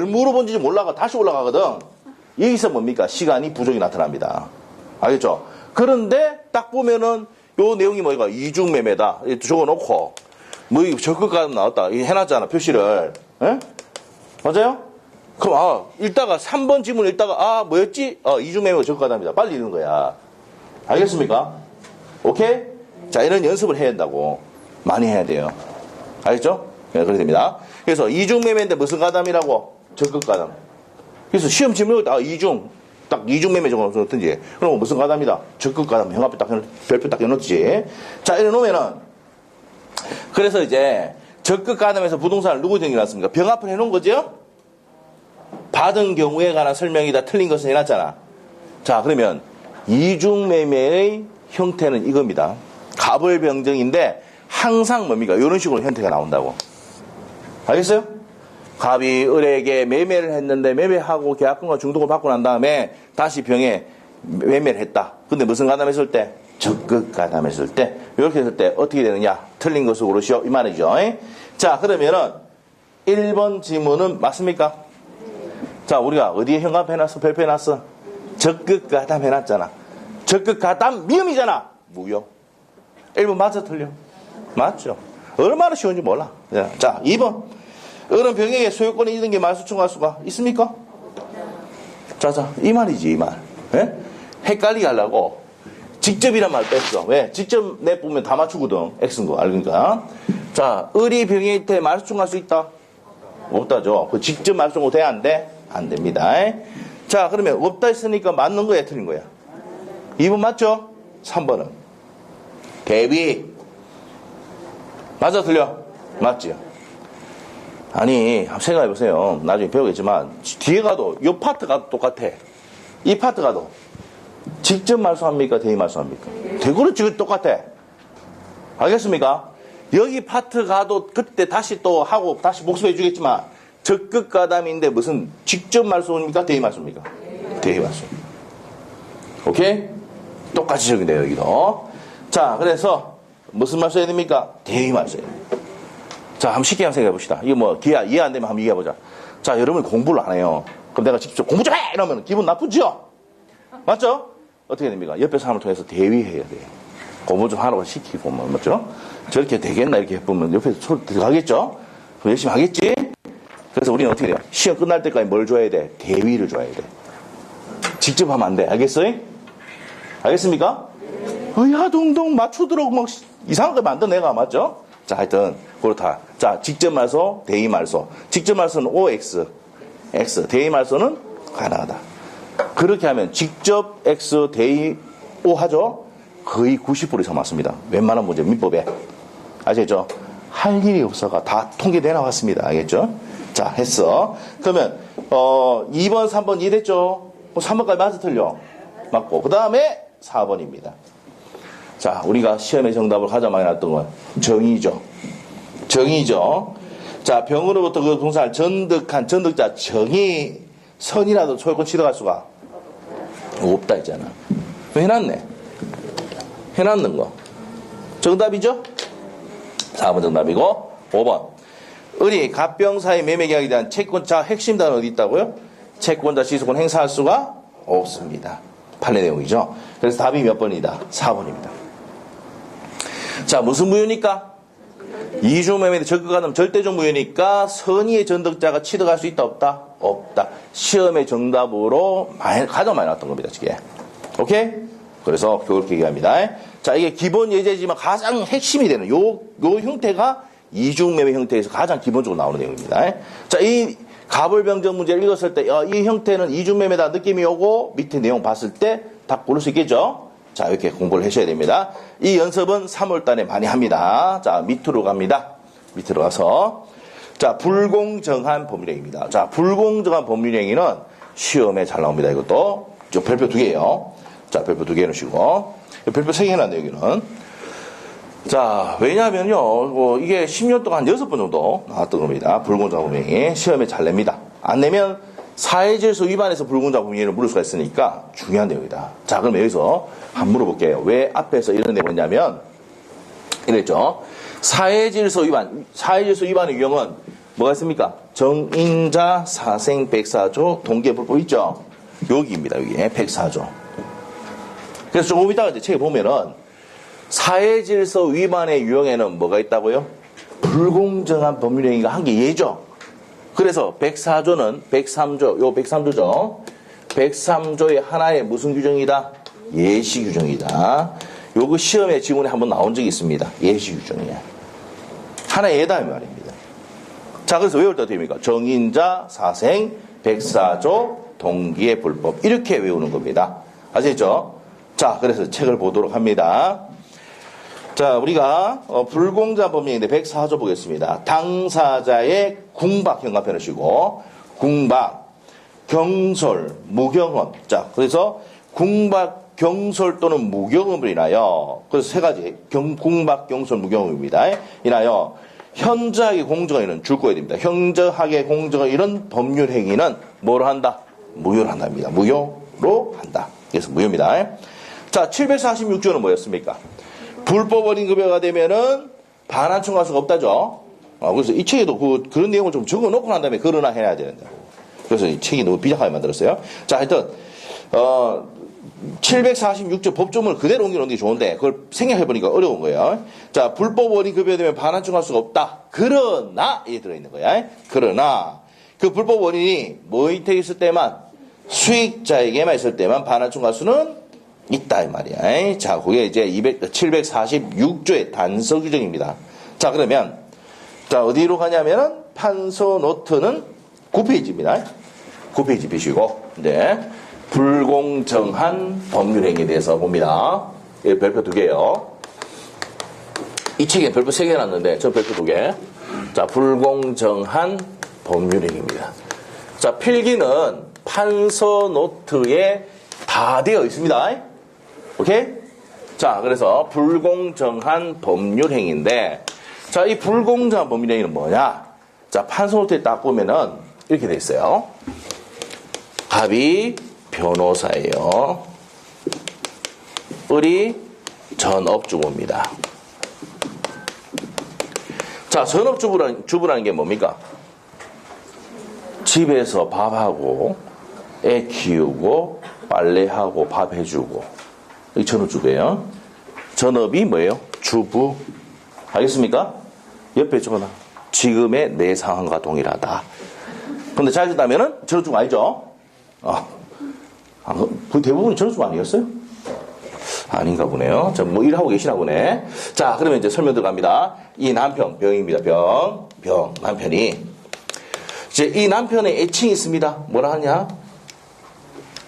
물어본지 몰라가 다시 올라가거든. 여기서 뭡니까? 시간이 부족이 나타납니다. 알겠죠? 그런데 딱 보면은 요 내용이 뭐가 이중매매다. 적어놓고 뭐 적극 가담 나왔다. 해놨잖아 표시를. 에? 맞아요? 그럼 읽다가 3번 지문 읽다가 뭐였지? 이중매매가 적극 가담이다. 빨리 읽는 거야. 알겠습니까? 오케이? 자, 이런 연습을 해야 된다고. 많이 해야 돼요. 알겠죠? 네, 그렇게 됩니다. 그래서 이중매매인데 무슨 가담이라고? 적극 가담. 그래서 시험 질문 딱 이중매매 적어놓든지 그럼 무슨 가담이다? 적극 가담. 형 앞에 딱 별표 딱 해놓지. 자, 이래 놓으면은 그래서 이제 적극 가담에서 부동산을 누구 정해놨습니까? 병 앞을 해놓은 거죠? 받은 경우에 관한 설명이다. 틀린 것을 해놨잖아. 자, 그러면 이중매매의 형태는 이겁니다. 갑을병정인데 항상 뭡니까? 이런 식으로 형태가 나온다고. 알겠어요? 갑이 을에게 매매를 했는데 매매하고 계약금과 중도금을 받고 난 다음에 다시 병에 매매를 했다. 근데 무슨 가담했을 때? 적극 가담했을 때. 이렇게 했을 때 어떻게 되느냐? 틀린 것을 고르시오. 이 말이죠. 자, 그러면은 1번 지문은 맞습니까? 자, 우리가 어디에 현갑해놨어? 별표해놨어? 적극 가담해놨잖아. 적극 가담 미음이잖아. 무효. 1번 맞아 틀려? 맞죠. 얼마나 쉬운지 몰라. 자, 2번. 어른 병에게 소유권이 있는 게 말소청구할 수가 있습니까? 자, 이 말이지, 이 말. 예? 헷갈리게 하려고 직접이란 말 뺐어. 왜? 직접 내보면 다 맞추거든. X인 거, 알니까. 자, 을이 병에 있대 말소청구할 수 있다? 없다죠. 그 직접 말소청구 돼? 안 돼? 안 됩니다. 자, 그러면 없다 했으니까 맞는 거야, 틀린 거야? 2번 맞죠? 3번은 대위. 맞아, 틀려? 맞지요. 아니, 한번 생각해보세요. 나중에 배우겠지만, 뒤에 가도, 이 파트 가도 똑같아. 이 파트 가도. 직접 말소합니까? 대의 말소합니까? 그렇지, 똑같아. 알겠습니까? 여기 파트 가도 그때 다시 또 하고 다시 복습해 주겠지만, 적극 가담인데 무슨 직접 말소입니까? 대의 말소입니까? 대의 말소. 오케이? 똑같이 적용돼요, 여기도. 자, 그래서, 무슨 말소 해야 됩니까? 대의 말소예요. 자, 한번 쉽게 한번 생각해 봅시다. 이거 뭐, 이해 안 되면 한번 이해해 보자. 자, 여러분이 공부를 안 해요. 그럼 내가 직접 공부 좀 해! 이러면 기분 나쁘죠? 맞죠? 어떻게 됩니까? 옆에 사람을 통해서 대위해야 돼요. 공부 좀 하라고 시키고, 뭐, 맞죠? 저렇게 되겠나, 이렇게 해보면 옆에서 소리 들어가겠죠? 그럼 열심히 하겠지? 그래서 우리는 어떻게 돼요? 시험 끝날 때까지 뭘 줘야 돼? 대위를 줘야 돼. 직접 하면 안 돼. 알겠어요? 알겠습니까? 의하동동 맞추도록 막 이상한 거 만든 애가 맞죠? 자, 하여튼, 그렇다. 자, 직접 말소, 대의 말소. 직접 말소는 OX, X. 대의 말소는 가능하다. 그렇게 하면 직접 X, 대의 O 하죠? 거의 90% 이상 맞습니다. 웬만한 문제, 민법에. 아시겠죠? 할 일이 없어가 다 통계돼 나왔습니다. 알겠죠? 자, 했어. 그러면, 2번, 3번 이해됐죠? 3번까지 맞아 틀려? 맞고. 그 다음에 4번입니다. 자, 우리가 시험에 정답을 가장 많이 나왔던 건 정의죠. 정의죠. 자, 병으로부터 그 동사를 전득한 전득자 정의 선이라도 소유권 취득할 수가 없다 했잖아. 왜 해놨네? 해놨는 거. 정답이죠? 4번 정답이고 5번. 을이 갑병사의 매매계약에 대한 채권자 핵심 단어는 어디 있다고요? 채권자 지수권 행사할 수가 없습니다. 판례 내용이죠. 그래서 답이 몇 번이다? 4번입니다. 자, 무슨 무효니까? 이중매매의 적극가담 절대적 무효니까 선의의 전득자가 취득할 수 있다 없다? 없다. 시험의 정답으로 가장 많이 나왔던 겁니다. 이게. 오케이? 그래서 그렇게 얘기합니다. 자, 이게 기본 예제지만 가장 핵심이 되는 요 형태가 이중매매 형태에서 가장 기본적으로 나오는 내용입니다. 자, 이 가불병정 문제를 읽었을 때 이 형태는 이중매매다 느낌이 오고 밑에 내용 봤을 때 답 고를 수 있겠죠? 자, 이렇게 공부를 하셔야 됩니다. 이 연습은 3월달에 많이 합니다. 자, 밑으로 갑니다. 밑으로 가서. 자, 불공정한 법률행위입니다. 자, 불공정한 법률행위는 시험에 잘 나옵니다. 이것도. 저 별표 2개예요. 자, 별표 2개 해놓으시고. 별표 3개 해놨네요, 여기는. 자, 왜냐면요, 이게 10년 동안 6번 정도 나왔던 겁니다. 불공정한 법률행위. 시험에 잘 냅니다. 안 내면 사회질서 위반해서 불공정한 법률행위를 물을 수가 있으니까 중요한 내용이다. 자, 그럼 여기서 한번 물어볼게요. 왜 앞에서 이런 내용이 있냐면, 이랬죠. 사회질서 위반의 유형은 뭐가 있습니까? 정인자, 사생, 백사조, 동계불법 있죠? 여기입니다, 여기. 백사조. 그래서 조금 이따가 이제 책에 보면은, 사회질서 위반의 유형에는 뭐가 있다고요? 불공정한 법률행위가 한 게 예죠. 그래서 104조는 103조, 요 103조죠. 103조의 하나의 무슨 규정이다? 예시 규정이다. 요거 시험에 지문에 한번 나온 적이 있습니다. 예시 규정이야. 하나의 예다의 말입니다. 자, 그래서 외울 때 어떻게 됩니까? 정인자, 사생, 104조, 동기의 불법. 이렇게 외우는 겁니다. 아시겠죠? 자, 그래서 책을 보도록 합니다. 자, 우리가 불공정한 법률인데 104조 보겠습니다. 당사자의 궁박 현관편을 쉬고 궁박, 경솔, 무경험. 자, 그래서 궁박, 경솔 또는 무경험을 인하여 그래서 세 가지 궁박, 경솔, 무경험입니다. 인하여 현저하게 공정한 일은 줄 거야 됩니다. 현저하게 공정한 이런 법률 행위는 뭐로 한다? 무효로 한답니다. 무효로 한다. 그래서 무효입니다. 자, 746조는 뭐였습니까? 불법 어린급여가 되면은 반환 청구할 수가 없다죠. 그래서 이 책에도 그런 내용을 좀 적어 놓고 난 다음에 그러나 해야 되는데. 그래서 이 책이 너무 비장하게 만들었어요. 자, 하여튼, 746조 법조문을 그대로 옮겨놓는 게 좋은데, 그걸 생각해보니까 어려운 거예요. 자, 불법 어린급여가 되면 반환 청구할 수가 없다. 그러나, 이게 들어있는 거야. 그러나, 그 불법 원인이 모의태 있을 때만, 수익자에게만 있을 때만 반환 청구할 수는 있다 이 말이야. 자, 그게 이제 746조의 단서 규정입니다. 자, 그러면 자, 어디로 가냐면은 판서 노트는 9페이지입니다. 9페이지 비시고 이제 불공정한 법률행위에 대해서 봅니다. 예, 별표 2개요. 이 책에 별표 3개 놨는데 저 별표 2개. 자, 불공정한 법률행위입니다. 자, 필기는 판서 노트에 다 되어 있습니다. 오케이? 자, 그래서 불공정한 법률행위인데, 자, 이 불공정한 법률행위는 뭐냐? 자, 판서 노트에 딱 보면은 이렇게 돼 있어요. 갑이 변호사예요. 을이 전업주부입니다. 자, 전업주부라는 게 뭡니까? 집에서 밥하고 애 키우고 빨래하고 밥 해주고, 이 전업주부예요. 전업이 뭐예요? 주부. 알겠습니까? 옆에 적어놔. 지금의 내 상황과 동일하다. 근데 잘했다면은 전업주부 아니죠? 대부분이 전업주부 아니었어요? 아닌가 보네요. 자, 뭐 일하고 계시나 보네. 자, 그러면 이제 설명 들어갑니다. 이 남편, 병입니다. 병. 남편이. 이제 이 남편의 애칭이 있습니다. 뭐라 하냐?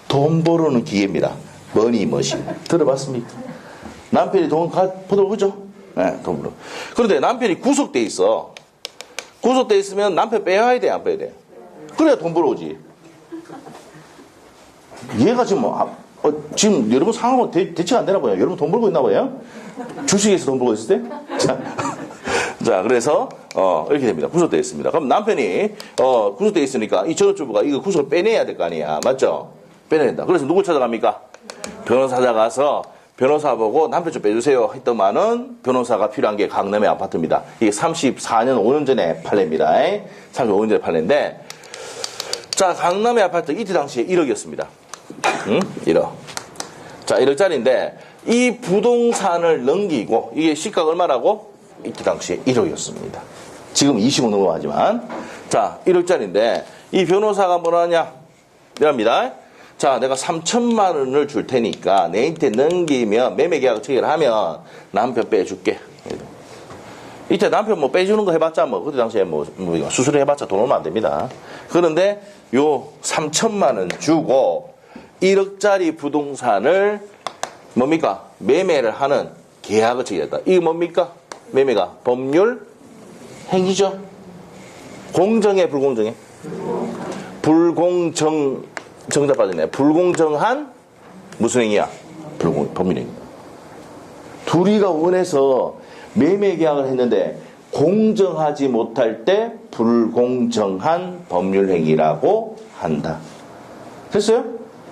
돈 벌어는 기계입니다. 머니머신. 들어봤습니까? 남편이 돈 벌어보죠? 네, 돈 벌어. 그런데 남편이 구속돼 있어. 구속돼 있으면 남편 빼야 돼, 안 빼야 돼? 그래야 돈 벌어오지. 얘가 지금 지금 여러분 상황은 대체가 안 되나 봐요. 여러분 돈 벌고 있나 봐요. 주식에서 돈 벌고 있을 때. 자, 그래서 이렇게 됩니다. 구속되어 있습니다. 그럼 남편이 구속되어 있으니까 이 전업주부가 이거 구속을 빼내야 될 거 아니야. 맞죠? 빼내야 된다. 그래서 누굴 찾아갑니까? 변호사 찾아가서 변호사 보고 남편 좀 빼주세요 했더만은 변호사가 필요한 게 강남의 아파트입니다. 이게 34년 5년 전에 팔례입니다. 35년 전에 팔례인데, 자, 강남의 아파트 이때 당시에 1억이었습니다. 응? 1억. 자, 1억짜리인데 이 부동산을 넘기고, 이게 시가가 얼마라고? 이때 당시에 1억이었습니다. 지금 20억 넘어가지만. 자, 1억짜리인데 이 변호사가 뭐라 하냐? 이랍니다. 자, 내가 3천만 원을 줄 테니까 내한테 넘기면 매매계약을 체결하면 남편 빼줄게. 이때 남편 뭐 빼주는 거 해봤자 그때 당시에 수술을 해봤자 돈 얼마 안 됩니다. 그런데 요 3천만 원 주고 1억짜리 부동산을 뭡니까? 매매를 하는 계약을 체결했다. 이게 뭡니까? 매매가 법률 행위죠. 공정해, 불공정해? 정답 빠지네. 불공정한 무슨 행위야? 법률 행위. 둘이가 원해서 매매 계약을 했는데 공정하지 못할 때 불공정한 법률 행위라고 한다. 됐어요?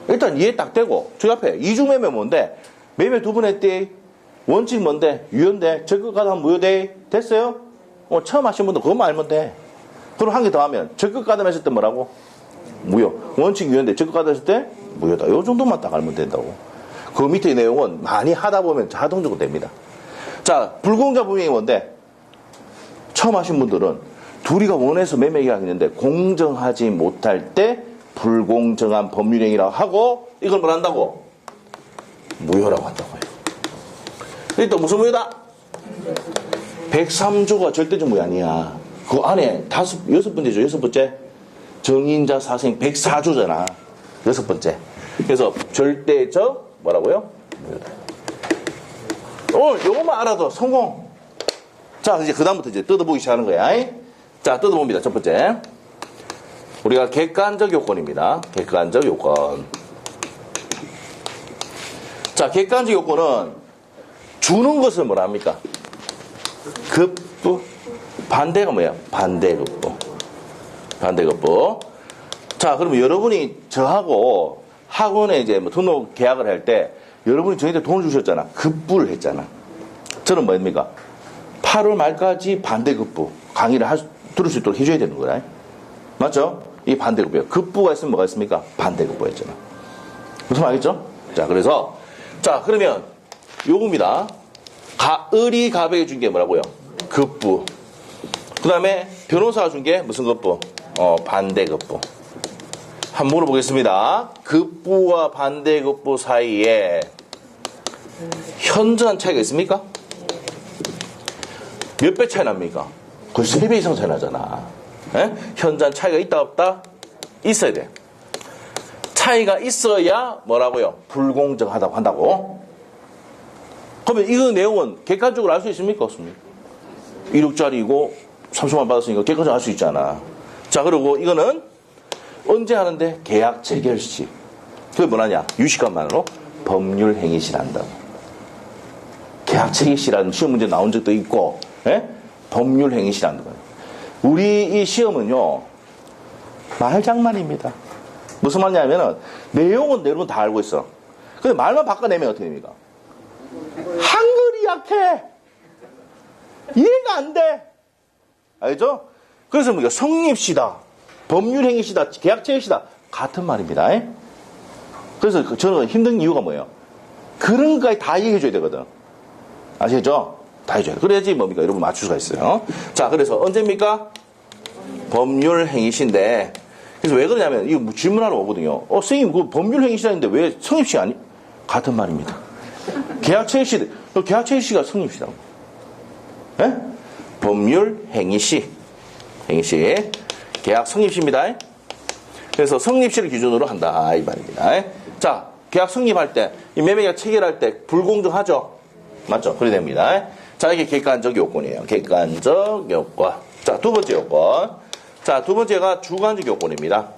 일단 이해 딱 되고, 저 앞에 이중매매 뭔데? 매매 두 번 했대. 원칙 뭔데? 유효인데. 적극가담 무효돼. 됐어요? 처음 하신 분도 그것만 알면 돼. 그럼 한 개 더 하면 적극가담했을 때 뭐라고? 무효. 원칙 유효인데 적극가담했을 때 무효다. 요 정도만 딱 알면 된다고. 그 밑에 내용은 많이 하다 보면 자동적으로 됩니다. 자, 불공정한 법률행위 뭔데? 처음 하신 분들은 둘이가 원해서 매매 계약했는데 공정하지 못할 때 불공정한 법률행위라고 하고, 이걸 뭘 한다고? 무효라고 한다고요. 또 무슨 무효다? 103조가 절대적 무효 아니야. 그 안에 여섯 번째. 정인자 사생 104조잖아. 여섯 번째. 그래서 절대적 뭐라고요? 무효다. 요것만 알아도 성공. 자, 이제 그다음부터 이제 뜯어보기 시작하는 거야. 자, 뜯어봅니다. 첫 번째. 우리가 객관적 요건입니다. 객관적 요건. 자, 객관적 요건은 주는 것을 뭐라 합니까? 급부. 반대가 뭐야? 반대급부. 반대급부. 자, 그러면 여러분이 저하고 학원에 이제 등록 계약을 할 때 여러분이 저희한테 돈을 주셨잖아. 급부를 했잖아. 저는 뭡니까? 8월 말까지 반대급부 강의를 들을 수 있도록 해줘야 되는 거야. 맞죠? 이 반대급부예요. 급부가 있으면 뭐가 있습니까? 반대급부였잖아. 무슨 말이겠죠? 자, 그래서 자, 그러면 요겁니다. 을이 갑에게 준 게 뭐라고요? 급부. 그 다음에 변호사가 준 게 무슨 급부? 반대급부. 한번 물어보겠습니다. 급부와 반대급부 사이에 현저한 차이가 있습니까? 몇 배 차이 납니까? 거의 3배 이상 차이 나잖아. 현저한 차이가 있다 없다? 있어야 돼. 차이가 있어야 뭐라고요? 불공정하다고 한다고. 그러면 이 내용은 객관적으로 알 수 있습니까? 없습니까? 1억짜리고 30만 받았으니까 깨끗이 할 수 있잖아. 자, 그리고 이거는 언제 하는데? 계약 체결 시. 그게 뭐냐냐? 유시간만으로 법률 행위 시를 한다고. 계약 체결 시라는 시험 문제 나온 적도 있고, 예? 법률 행위 시를 한다고. 우리 이 시험은요, 말장난입니다. 무슨 말이냐면은, 내용은 여러분 다 알고 있어. 근데 말만 바꿔내면 어떻게 됩니까? 한글이 약해! 이해가 안 돼! 알죠? 그래서 뭐 성립시다, 법률행위시다, 계약체시다 같은 말입니다. 그래서 저는 힘든 이유가 뭐예요? 그런 것까지 다 얘기해줘야 되거든. 아시겠죠? 다 해줘야 돼. 그래야지 뭡니까? 여러분 맞출 수가 있어요. 자, 그래서 언제입니까? 법률행위시인데, 그래서 왜 그러냐면 이거 질문하러 오거든요. 선생님 그 법률행위시라는데 왜 성립시 아니? 같은 말입니다. 계약체시, 계약체시가 성립시라고. 예? 법률행위시, 행위시, 계약 성립시입니다. 그래서 성립시를 기준으로 한다 이 말입니다. 자, 계약 성립할 때, 이 매매계약 체결할 때 불공정하죠? 맞죠? 그래 됩니다. 자, 이게 객관적 요건이에요. 객관적 요건. 자, 두 번째 요건. 자, 두 번째가 주관적 요건입니다.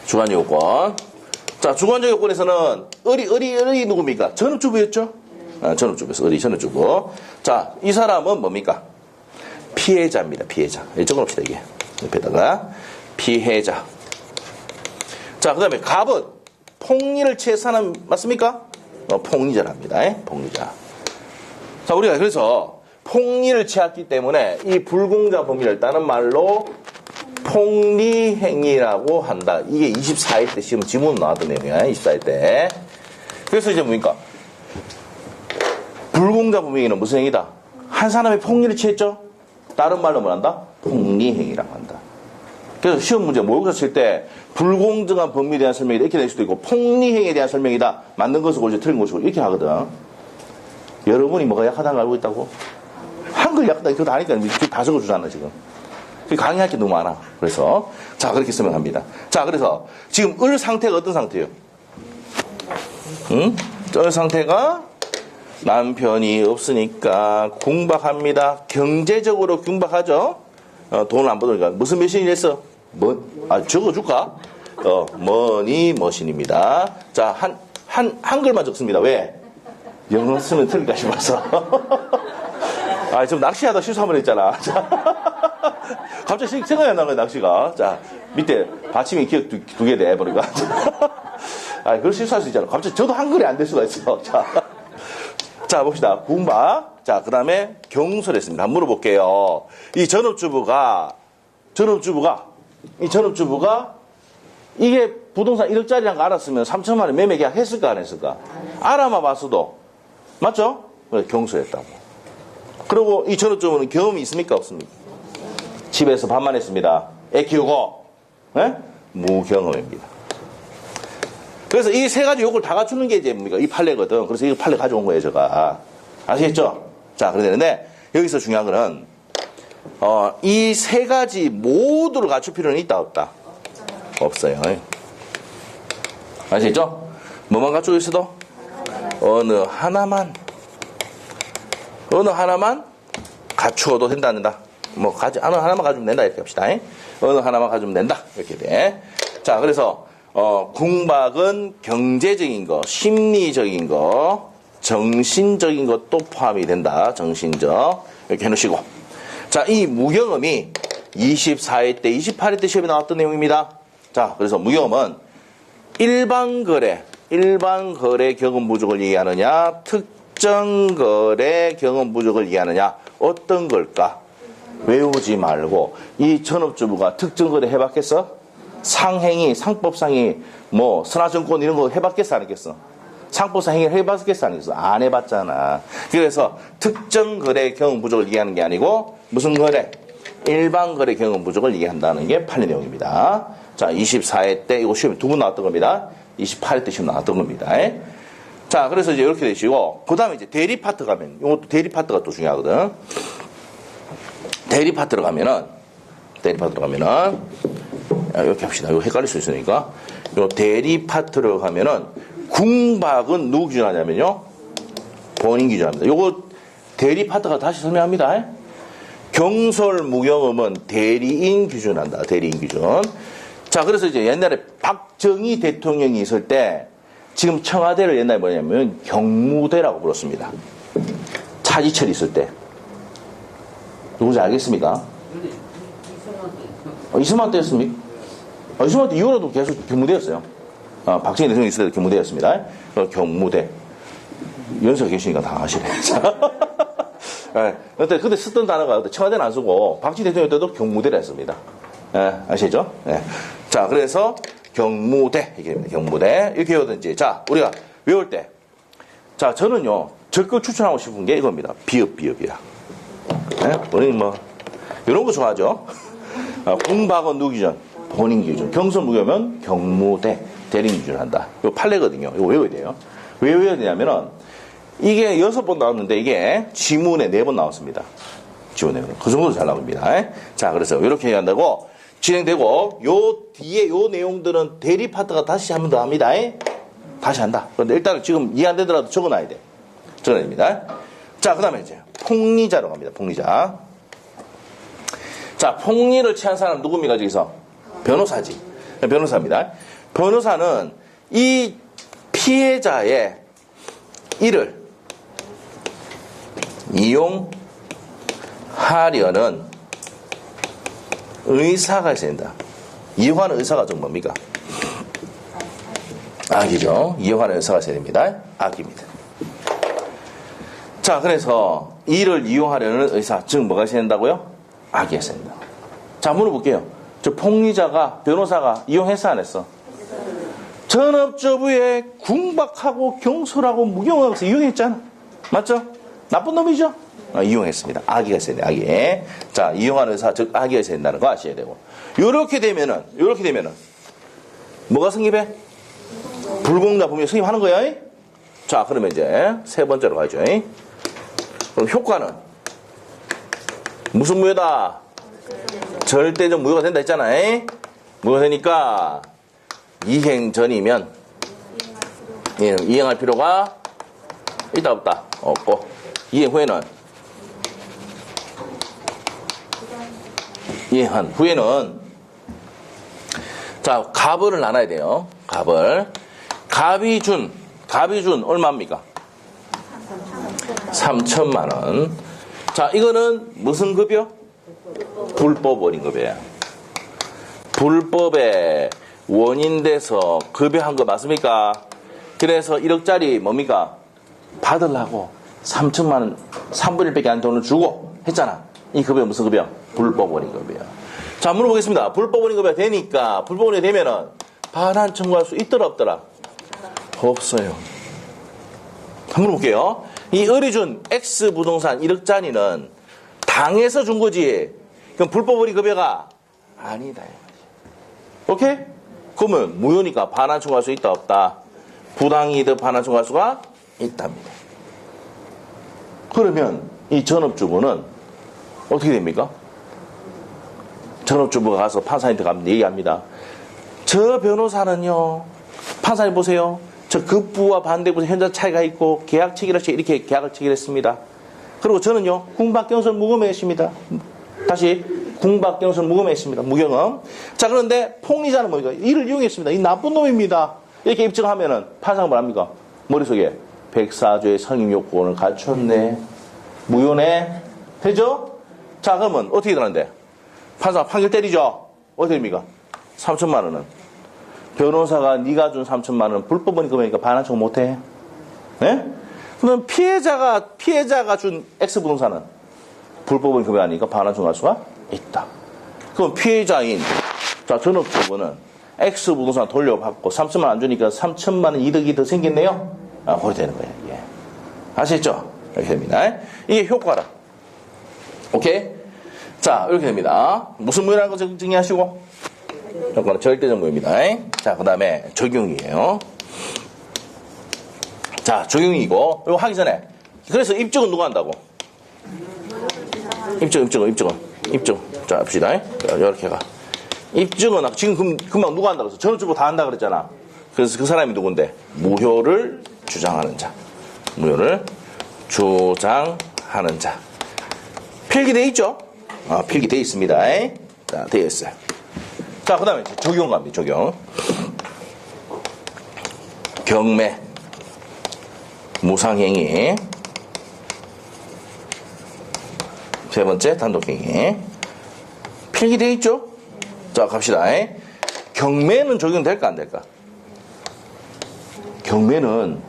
주관적 요건. 자, 주관적 요건에서는 을이 누굽니까? 전업주부였죠? 전업주부에서 을이 전업주부. 자, 이 사람은 뭡니까? 피해자입니다. 피해자. 적어놓읍시다, 이게. 옆에다가. 피해자. 자, 그 다음에 갑은 폭리를 취한 사람 맞습니까? 폭리자랍니다. 폭리자. 자, 우리가 그래서 폭리를 취했기 때문에 이 불공정한 범위를 다른 말로 폭리행위라고 한다. 이게 24일 때 시험 지문 나왔던 내용이야. 24일 때. 그래서 이제 뭡니까? 불공정한 범위는 무슨 행위다? 한 사람이 폭리를 취했죠? 다른 말로 뭐란다? 폭리행위라고 한다. 그래서 시험 문제 모의고사 칠 때 불공정한 범위에 대한 설명이다 이렇게 될 수도 있고 폭리행위에 대한 설명이다 맞는 것을 옳지 틀린 것이고 이렇게 하거든. 여러분이 뭐가 약하다는 걸 알고 있다고? 한글 약하다 이거 다 아니까 다 적어주잖아 지금. 강의할 게 너무 많아. 그래서 자 그렇게 설명합니다. 자 그래서 지금 을 상태가 어떤 상태예요? 응? 을 상태가 남편이 없으니까 궁박합니다. 경제적으로 궁박하죠. 돈을 안 받으니까 무슨 머신이 됐어? 적어줄까? 머니 머신입니다. 자 한글만 적습니다. 왜? 영어 쓰면 틀릴까 싶어서. 지금 낚시하다 실수 한번 했잖아. 갑자기 생각이 안 나는 거야, 낚시가. 자, 밑에 받침이 기억 두 개 돼, 버리가. 그걸 실수할 수 있잖아. 갑자기 저도 한글이 안 될 수가 있어. 자, 봅시다. 궁박. 자, 그 다음에 경솔했습니다. 한번 물어볼게요. 이 전업주부가 이게 부동산 1억짜리라는 거 알았으면 3천만 원 매매 계약 했을까, 안 했을까? 알아만 봤어도. 맞죠? 그래, 경솔했다고. 그리고 이 전업주부는 경험이 있습니까? 없습니까? 집에서 밥만 했습니다. 애 키우고. 무경험입니다. 그래서 이 세 가지 요걸 다 갖추는 게 이제 뭡니까? 이 판례거든. 그래서 이 판례 가져온 거예요, 제가. 아시겠죠? 자, 그러는데 여기서 중요한 거는 이 세 가지 모두를 갖출 필요는 있다, 없다? 없어요. 아시겠죠? 뭐만 갖추고 있어도 어느 하나만 갖추어도 된다, 안 된다? 어느 하나만 가지면 된다, 이렇게 합시다. 어느 하나만 가지면 된다, 이렇게 돼. 자, 그래서 궁박은 경제적인 거, 심리적인 거, 정신적인 것도 포함이 된다. 정신적. 이렇게 해놓으시고. 자, 이 무경험이 24회 때, 28회 때 시험에 나왔던 내용입니다. 자, 그래서 무경험은 일반 거래 경험 부족을 얘기하느냐, 특정 거래 경험 부족을 얘기하느냐, 어떤 걸까? 외우지 말고, 이 전업주부가 특정 거래 해봤겠어? 상행위, 상법상이, 선화증권 이런 거 해봤겠어, 안 했겠어? 상법상 행위를 해봤겠어, 안 했겠어? 안 해봤잖아. 그래서 특정 거래 경험 부족을 얘기하는 게 아니고, 무슨 거래? 일반 거래 경험 부족을 얘기한다는 게 판례 내용입니다. 자, 24회 때, 이거 시험에 두 번 나왔던 겁니다. 28회 때 시험 나왔던 겁니다. 자, 그래서 이제 이렇게 되시고, 그 다음에 이제 대리 파트 가면, 이것도 대리 파트가 또 중요하거든. 대리 파트로 가면은, 이렇게 합시다. 이거 헷갈릴 수 있으니까. 요 대리 파트로 가면은, 궁박은 누구 기준하냐면요. 본인 기준합니다. 요거 대리 파트가 다시 설명합니다. 경솔 무경음은 대리인 기준한다. 대리인 기준. 자, 그래서 이제 옛날에 박정희 대통령이 있을 때 지금 청와대를 옛날에 뭐냐면 경무대라고 불렀습니다. 차지철 있을 때. 누구지 알겠습니까? 이승만 때였습니까? 이승만 때 이후로도 계속 경무대였어요. 박정희 대통령이 있을 때도 경무대였습니다. 경무대. 연세가 계시니까 다 아시네. 그때 쓰던 단어가 청와대는 안 쓰고 박정희 대통령 때도 경무대라 했습니다. 아시죠? 자, 그래서 경무대 이게 됩니다. 경무대 이렇게 외우든지. 자, 우리가 외울 때, 자, 저는요 적극 추천하고 싶은 게 이겁니다. 비읍이야. 우리는 뭐 이런 거 좋아하죠. 공박은 누구 기준? 본인 기준. 경솔무경면 경무대 대리인 기준 한다. 이거 판례거든요. 이거 외워야 돼요. 왜 외워야 되냐면은 이게 6번 나왔는데 이게 지문에 4번 나왔습니다. 지문에 그 정도로 잘 나옵니다. 자, 그래서 이렇게 해야 한다고 진행되고, 요 뒤에 요 내용들은 대리 파트가 다시 한 번 더 합니다. 다시 한다. 그런데 일단 지금 이해 안 되더라도 적어놔야 돼. 적어야 됩니다. 자, 그 다음에 이제 폭리자로 갑니다. 폭리자. 자, 폭리를 취한 사람 누굽니까, 저기서? 변호사지. 변호사입니다. 변호사는 이 피해자의 일을 이용하려는 의사가 있어야 된다. 이용하는 의사가 좀 뭡니까? 악이죠. 이용하는 의사가 있어야 됩니다. 악입니다. 자, 그래서 이를 이용하려는 의사, 즉 뭐가 있어야 된다고요? 악이 있어야 된다. 자, 물어볼게요. 저 폭리자가, 변호사가 이용했어 안 했어? 전업주부에 궁박하고 경솔하고 무경하면서 이용했잖아. 맞죠? 나쁜 놈이죠? 이용했습니다. 악의가 있어야 돼, 악의. 자, 이용하는 의사, 즉, 악의가 있어야 된다는 거 아셔야 되고. 요렇게 되면은, 뭐가 성립해? 불공자 범죄 성립하는 거야. 자, 그러면 이제, 3번째로 가죠. 그럼 효과는? 무슨 무효다? 절대적 무효가 된다 했잖아. 무효가 되니까, 이행 전이면, 이행할 필요가 있다, 없다? 없고, 이행 후에는, 이행한 후에는, 자, 갑을 나눠야 돼요. 갑을. 갑이 준 얼마입니까? 3천만 원. 자, 이거는 무슨 급여? 불법 원인급여야. 불법의 원인돼서 급여한 거 맞습니까? 그래서 1억짜리 뭡니까? 받으려고 3천만 원, 3분의 1밖에 안 돈을 주고 했잖아. 이 급여 무슨 급여? 불법 원인급여. 자, 물어보겠습니다. 불법 원인급여 되니까, 불법 원인이 되면은 반환 청구할 수 있더라 없더라? 없어요. 한번 물어볼게요. 이 의리준 X 부동산 1억짜리는 당해서 준 거지. 그럼 불법 원인급여가 아니다. 오케이? 그러면 무효니까 반환 청구할 수 있다 없다? 부당이득 반환 청구할 수가 있답니다. 그러면 이 전업주부는 어떻게 됩니까? 전업주부가 가서 판사한테 가면 얘기합니다. 저 변호사는요, 판사님 보세요. 저 급부와 반대부에서 현장 차이가 있고 계약 체결할 때 이렇게 계약을 체결했습니다. 그리고 저는요, 궁박경설 무금했습니다. 다시 궁박경설 무금했습니다. 무경험. 자, 그런데 폭리자는 뭡니까? 이를 이용했습니다. 이 나쁜 놈입니다. 이렇게 입증하면은 판사가 뭐랍니까? 머릿속에 백사조의 성립요건을 갖췄네. 무효네. 되죠? 자, 그러면 어떻게 되는데? 판사가 판결 때리죠? 어떻게 됩니까? 3천만 원은. 변호사가 네가 준 3천만 원은 불법원인 거니까 반환 청구 못해. 네? 그럼 피해자가 준 X부동산은 불법원인 금액 아니니까 반환 청구할 수가 있다. 그럼 피해자인, 자, 전업주부는 X부동산 돌려받고 3천만 원 안 주니까 3천만 원 이득이 더 생겼네요? 그렇게 되는 거예요. 예. 아시죠? 이렇게 됩니다. 이게 효과라. 오케이? 자, 이렇게 됩니다. 무슨 무효라는 거 정리하시고. 효과는 절대적 무효입니다. 자, 그 다음에 적용이에요. 자, 적용이고, 이거 하기 전에. 그래서 입증은 누가 한다고? 입증. 자, 봅시다. 이렇게 가. 입증은 지금 금방 누가 한다고 했어? 전업주부 다 한다 그랬잖아. 그래서 그 사람이 누군데? 무효를 주장하는 자. 무효를 주장하는 자. 필기돼 있죠? 필기되어 있습니다. 자, 되어 있어요. 자, 그 다음에 적용 갑니다. 적용. 경매, 무상행위, 세 번째 단독행위. 필기되어 있죠? 자, 갑시다. 경매는 적용될까 안 될까? 경매는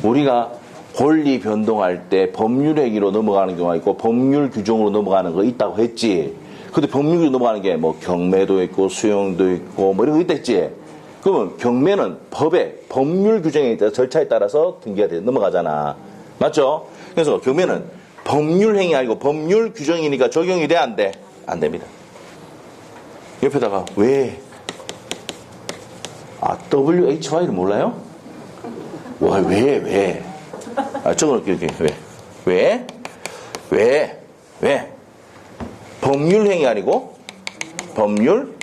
우리가 권리 변동할 때 법률행위로 넘어가는 경우가 있고 법률 규정으로 넘어가는 거 있다고 했지. 근데 법률 규정 넘어가는 게 뭐 경매도 있고 수용도 있고 뭐 이런 거 있다 했지. 그러면 경매는 법률 규정에 따라 절차에 따라서 등기가 돼 넘어가잖아. 맞죠? 그래서 경매는 법률 행위 아니고 법률 규정이니까 적용이 돼 안 돼? 안 됩니다. 옆에다가 왜 WHY를 몰라요? 와, 왜? 적어놓을게요. 왜? 법률 행위 아니고 법률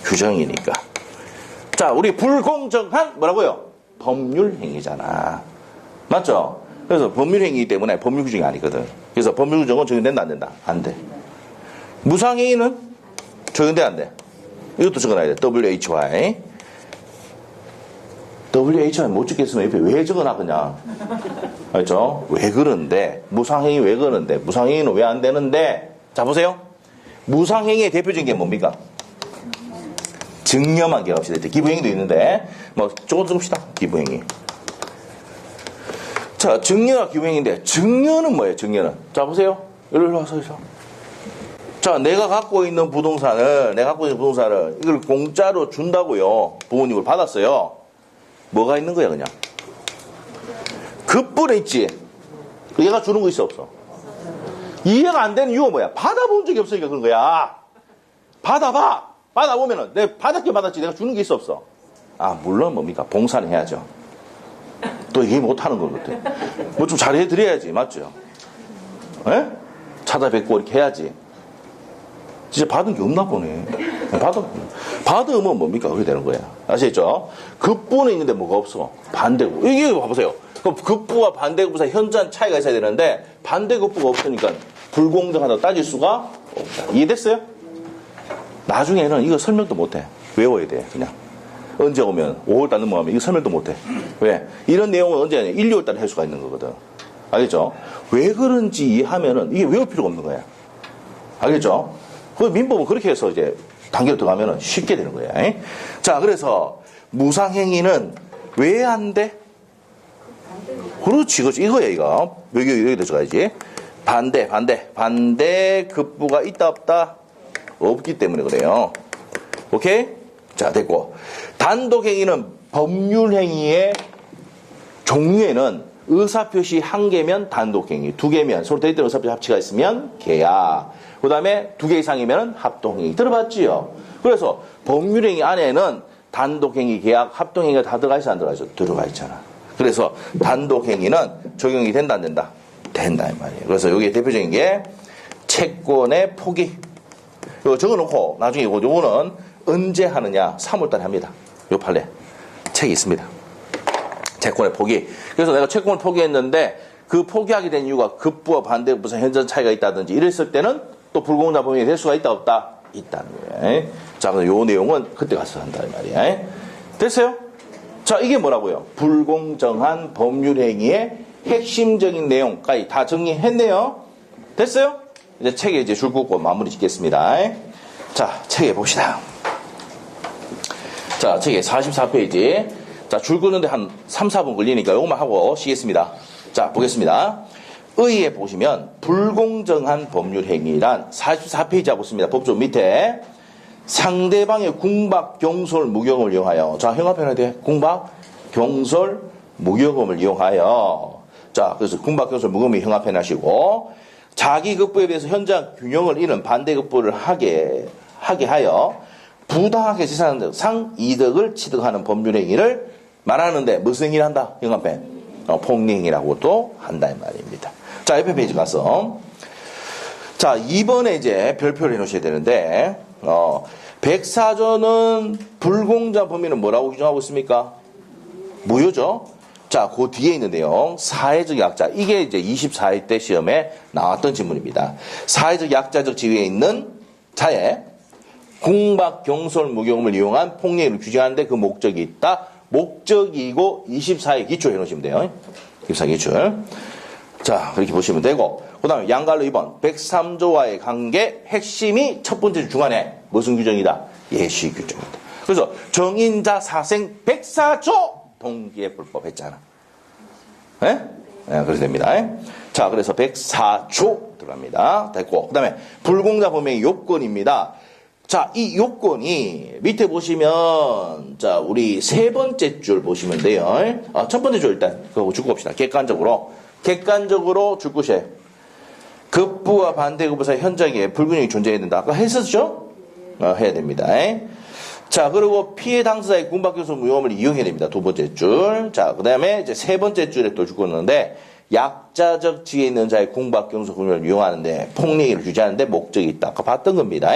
규정이니까. 자, 우리 불공정한 뭐라고요? 법률 행위잖아. 맞죠? 그래서 법률 행위이기 때문에 법률 규정이 아니거든. 그래서 법률 규정은 적용된다 안 된다? 안 돼. 무상 행위는 적용돼 안 돼? 이것도 적어놔야 돼. WHY 못 적겠으면 옆에 왜 적어놔 그냥. 알죠? 왜 그런데? 무상행위 왜 그러는데? 무상행위는 왜 안 되는데? 자, 보세요. 무상행위의 대표적인 게 뭡니까? 증여만 기억합시다. 기부행위도 있는데 뭐 조금씩다. 기부행위. 자, 증여와 기부행위인데 증여는 뭐예요? 증여는. 자, 보세요. 일로 와서. 자, 내가 갖고 있는 부동산을 이걸 공짜로 준다고요. 부모님을 받았어요. 뭐가 있는 거야 그냥? 급분에 있지. 얘가 주는 거 있어 없어? 이해가 안 되는 이유가 뭐야? 받아본 적이 없으니까 그런 거야. 받아보면은 내가 받았지 내가 주는 게 있어 없어? 물론 뭡니까? 봉사는 해야죠. 또 이해 못하는 거거든. 뭐 좀 잘해드려야지. 맞죠? 에? 찾아뵙고 이렇게 해야지. 진짜 받은 게 없나 보네. 받으면 뭡니까? 그렇게 되는 거야. 아시겠죠? 급부는 있는데 뭐가 없어? 반대급. 이게 봐보세요. 그럼 급부와 반대급부 사이 현저한 차이가 있어야 되는데 반대급부가 없으니까 불공정하다고 따질 수가 없다. 이해됐어요? 나중에는 이거 설명도 못해. 외워야 돼. 그냥. 언제 오면 5월달 넘어가면 이거 설명도 못해. 왜? 이런 내용은 언제 하냐? 1, 2월달에 할 수가 있는 거거든. 알겠죠? 왜 그런지 이해하면은 이게 외울 필요가 없는 거야. 알겠죠? 그 민법은 그렇게 해서 이제 단계로 들어가면 쉽게 되는 거야. 자, 그래서 무상행위는 왜 안 돼? 그렇지. 이거야, 이거. 여기다 적어야지. 반대급부가 있다, 없다? 없기 때문에 그래요. 오케이? 자, 됐고. 단독행위는 법률행위의 종류에는 의사표시 1개면 단독행위, 2개면 서로 대립되는 의사표시 합치가 있으면 계약, 그 다음에 2개 이상이면 합동행위. 들어봤지요? 그래서 법률행위 안에는 단독행위, 계약, 합동행위가 다 들어가 있어 안 들어가 있어? 들어가 있잖아. 그래서 단독행위는 적용이 된다 안 된다? 된다 이 말이에요. 그래서 여기에 대표적인 게 채권의 포기. 이거 적어놓고 나중에 요거는 언제 하느냐? 3월달에 합니다. 요 판례 책이 있습니다. 채권의 포기. 그래서 내가 채권을 포기했는데 그 포기하게 된 이유가 급부와 반대급 무슨 현저한 차이가 있다든지 이랬을 때는 또 불공정한 범위가 될 수가 있다 없다? 있다는 거예요. 자, 그래서 요 내용은 그때 가서 한다 이 말이에요. 됐어요? 자, 이게 뭐라고요? 불공정한 법률행위의 핵심적인 내용까지 다 정리했네요. 됐어요? 이제 책에 이제 줄 긋고 마무리 짓겠습니다. 자, 책에 봅시다. 자, 책에 44페이지. 자, 줄 긋는데 한 3, 4분 걸리니까 이것만 하고 쉬겠습니다. 자, 보겠습니다. 의에 보시면 불공정한 법률행위란 44페이지 하고 있습니다. 법조 밑에 상대방의 궁박, 경솔, 무경험을 이용하여. 자, 형합해야 돼. 궁박, 경솔, 무경험을 이용하여. 자, 그래서 궁박, 경솔, 무경험을 형합해놔시고 자기 급부에 비해서 현저한 균형을 잃은 반대급부를 하게 하여 부당하게 재산상 이득을 취득하는 법률행위를 말하는데 무슨 행위를 한다? 형합해. 폭리행위라고도 한다 이 말입니다. 자, 옆에 페이지 가서 자, 2번에 이제 별표를 해놓으셔야 되는데 백사조는 불공정한 범위는 뭐라고 규정하고 있습니까? 무효죠. 자, 그 뒤에 있는 내용, 사회적 약자. 이게 이제 24회 때 시험에 나왔던 질문입니다. 사회적 약자적 지위에 있는 자에 궁박, 경솔, 무경험을 이용한 폭력을 규제하는데 그 목적이 있다. 목적이고 24회 기출 해놓으시면 돼요. 24회 기출. 자, 그렇게 보시면 되고. 그 다음에 양갈로 2번. 103조와의 관계 핵심이 첫 번째 중간에 무슨 규정이다? 예시 규정이다. 그래서 정인자 사생 104조 동기의 불법 했잖아. 예? 네, 그래서 됩니다. 자, 그래서 104조 들어갑니다. 됐고. 그 다음에 불공자 범행의 요건입니다. 자, 이 요건이 밑에 보시면, 자, 우리 세 번째 줄 보시면 돼요. 첫 번째 줄 일단, 그거 줄거 봅시다. 객관적으로 줄 것이에요. 급부와 반대급부 사이 현장에 불균형이 존재해야 된다. 아까 했었죠? 해야 됩니다. 자, 그리고 피해 당사자의 궁박경솔 무용험을 이용해야 됩니다. 두 번째 줄. 자, 그 다음에 이제 세 번째 줄에 또 줄 거는데, 약자적 지위에 있는 자의 궁박경솔 무용험을 이용하는데, 폭력을 규제하는데 목적이 있다. 아까 봤던 겁니다.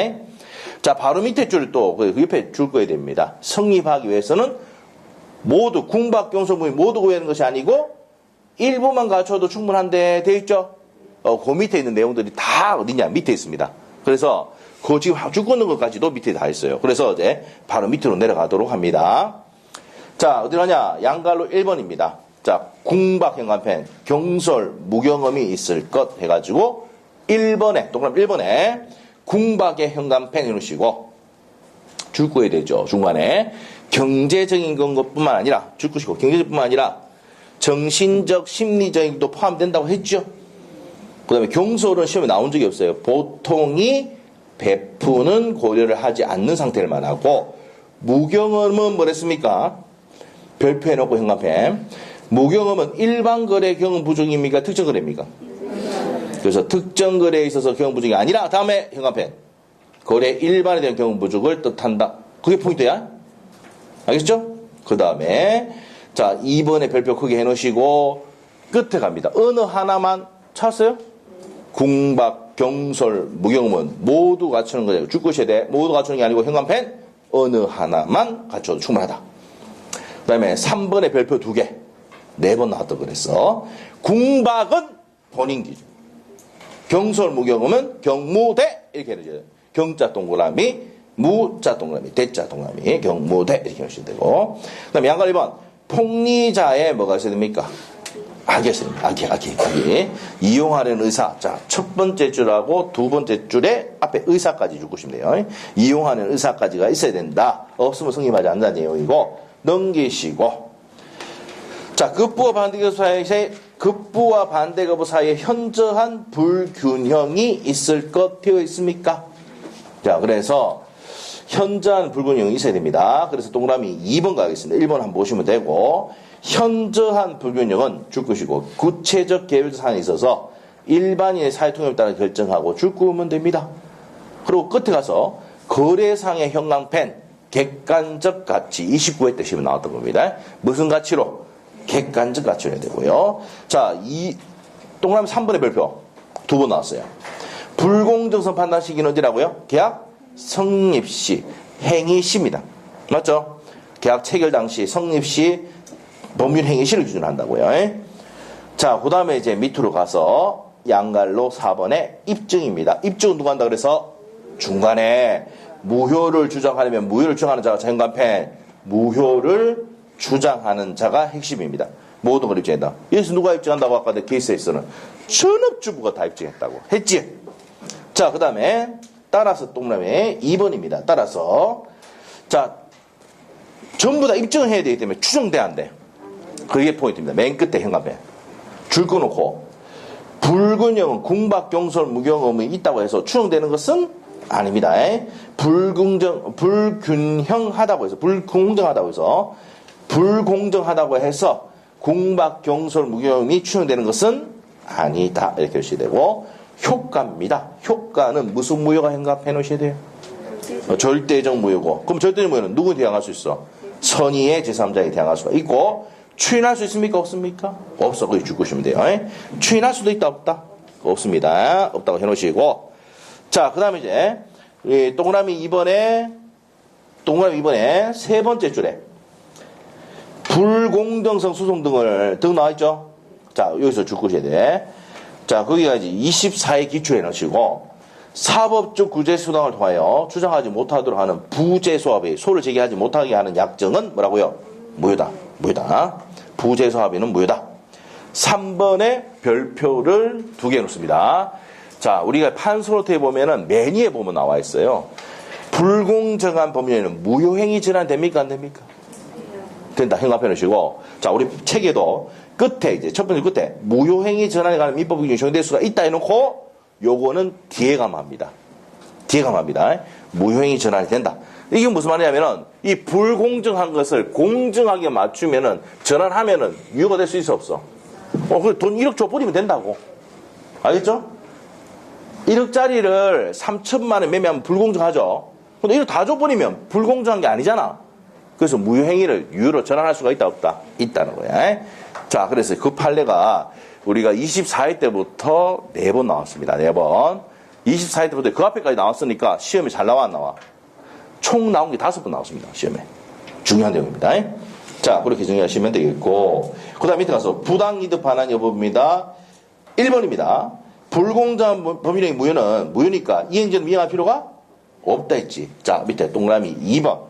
자, 바로 밑에 줄을 또 그 옆에 줄 거야 됩니다. 성립하기 위해서는 모두 궁박경솔 무용 모두 구해야 하는 것이 아니고 일부만 갖춰도 충분한데 돼 있죠? 그 밑에 있는 내용들이 다 어디냐? 밑에 있습니다. 그래서 그 지금 줄 걷는 것까지도 밑에 다 있어요. 그래서 이제 바로 밑으로 내려가도록 합니다. 자, 어디 가냐? 양갈로 1번입니다. 자, 궁박 현관펜 경솔 무경험이 있을 것 해가지고 1번에 동그라미 1번에 궁박의 현관펜 해놓으시고 줄 거야 되죠. 중간에 경제적인 것뿐만 아니라 줄 것이고 경제적뿐만 아니라 정신적 심리적인도 포함된다고 했죠. 그 다음에 경솔은 시험에 나온 적이 없어요. 보통이 베푸는 고려를 하지 않는 상태를 말하고 무경험은 뭐랬습니까? 별표해놓고 현관펜. 무경험은 일반 거래 경험 부족입니까? 특정 거래입니까? 그래서 특정 거래에 있어서 경험 부족이 아니라 다음에 현관펜. 거래 일반에 대한 경험 부족을 뜻한다. 그게 포인트야. 알겠죠? 그 다음에 자 2번에 별표 크게 해놓으시고 끝에 갑니다. 어느 하나만 찾았어요? 궁박, 경솔, 무경험은 모두 갖추는 거예요. 줄 것이야 돼. 모두 갖추는 게 아니고 현관펜 어느 하나만 갖춰도 충분하다. 그 다음에 3번에 별표 2개. 4번 나왔다고 그랬어. 궁박은 본인 기준. 경솔, 무경험은 경무대 이렇게 해줘요. 경자 동그라미, 무자 동그라미, 대자 동그라미, 경무대 이렇게 하시면 되고. 그 다음에 양갈 2번. 폭리자에 뭐가 있어야 됩니까? 악이 있어야 됩니다. 악이. 이용하려는 의사. 자, 첫 번째 줄하고 두 번째 줄에 앞에 의사까지 주고 싶네요. 이용하는 의사까지가 있어야 된다. 없으면 성립하지 않는다는 내용이고, 넘기시고. 자, 급부와 반대급부 사이에 현저한 불균형이 있을 것 되어 있습니까? 자, 그래서 현저한 불균형이 있어야 됩니다. 그래서 동그라미 2번 가겠습니다. 1번 한번 보시면 되고 현저한 불균형은 줄 것이고 구체적 계획적 사안에 있어서 일반인의 사회통념에 따라 결정하고 줄 거면 됩니다. 그리고 끝에 가서 거래상의 현황펜 객관적 가치 29회 때 시험에 나왔던 겁니다. 무슨 가치로? 객관적 가치로 해야 되고요. 자, 이 동그라미 3번의 별표 2번 나왔어요. 불공정성 판단 시기는 어디라고요? 계약 성립시, 행위시입니다. 맞죠? 계약 체결 당시, 성립시, 법률 행위시를 기준으로 한다고요. 자, 그 다음에 이제 밑으로 가서 양갈로 4번에 입증입니다. 입증은 누가 한다 그래서 중간에 무효를 주장하려면 무효를 주장하는 자가 현관펜, 무효를 주장하는 자가 핵심입니다. 모든 걸 입증한다. 여기서 누가 입증한다고 아까 내 케이스에서는 전업주부가 다 입증했다고 했지. 자, 그 다음에 따라서 동그라미 2번입니다. 따라서 자 전부 다 입증을 해야 되기 때문에 추정돼야 안 돼. 그게 포인트입니다. 맨 끝에 현관펜 줄 꺼놓고 불균형은 궁박, 경솔, 무경험이 있다고 해서 추정되는 것은 아닙니다. 불균형하다고 해서 불공정하다고 해서 궁박, 경솔, 무경험이 추정되는 것은 아니다. 이렇게 하셔야 되고 효과입니다. 효과는 무슨 무효가 현갑해 놓으셔야 돼요? 절대적 무효고. 그럼 절대적 무효는 누구에 대항할 수 있어? 선의의 제3자에 대항할 수가 있고 추인할 수 있습니까? 없습니까? 없어. 거기 죽고 싶으면 돼요. 추인할 수도 있다 없다? 없습니다. 없다고 해놓으시고 자, 그 다음에 이제 동그라미 2번에 세 번째 줄에 불공정성 소송 등 나와있죠? 자, 여기서 줄 것이야 돼. 자, 거기가 이제 24에 기초해 놓으시고, 사법적 구제 수당을 통하여 주장하지 못하도록 하는 부재소합의 소를 제기하지 못하게 하는 약정은 뭐라고요? 무효다. 무효다. 부재소합의는 무효다. 3번에 별표를 2개 놓습니다. 자, 우리가 판소노트에 보면은 매니에 보면 나와 있어요. 불공정한 법률에는 무효행위 전환 됩니까? 안 됩니까? 된다. 행합해 놓으시고. 자, 우리 책에도 끝에 이제 첫 번째 끝에 무효행위 전환에 관한 민법 기준이 적용될 수가 있다 해놓고 요거는 뒤에 감합니다. 뒤에 감합니다. 무효행위 전환이 된다. 이게 무슨 말이냐면은 이 불공정한 것을 공정하게 맞추면은 전환하면은 유효가 될 수 있어 없어? 그 돈 1억 줘버리면 된다고. 알겠죠? 1억짜리를 3천만 원 매매하면 불공정하죠? 근데 1억 다 줘버리면 불공정한 게 아니잖아. 그래서 무효행위를 유효로 전환할 수가 있다 없다? 있다는 거야. 자, 그래서 그 판례가 우리가 24회 때부터 4번 나왔습니다. 4번. 24회 때부터 그 앞에까지 나왔으니까 시험에 잘 나와 안 나와? 총 나온 게 5번 나왔습니다. 시험에. 중요한 내용입니다. 자, 그렇게 정리하시면 되겠고, 그 다음 밑에 가서 부당이득 반환 여부입니다. 1번입니다. 불공정한 법률행위 무효는 무효니까 이행전을 미행할 필요가 없다 했지. 자, 밑에 동그라미 2번.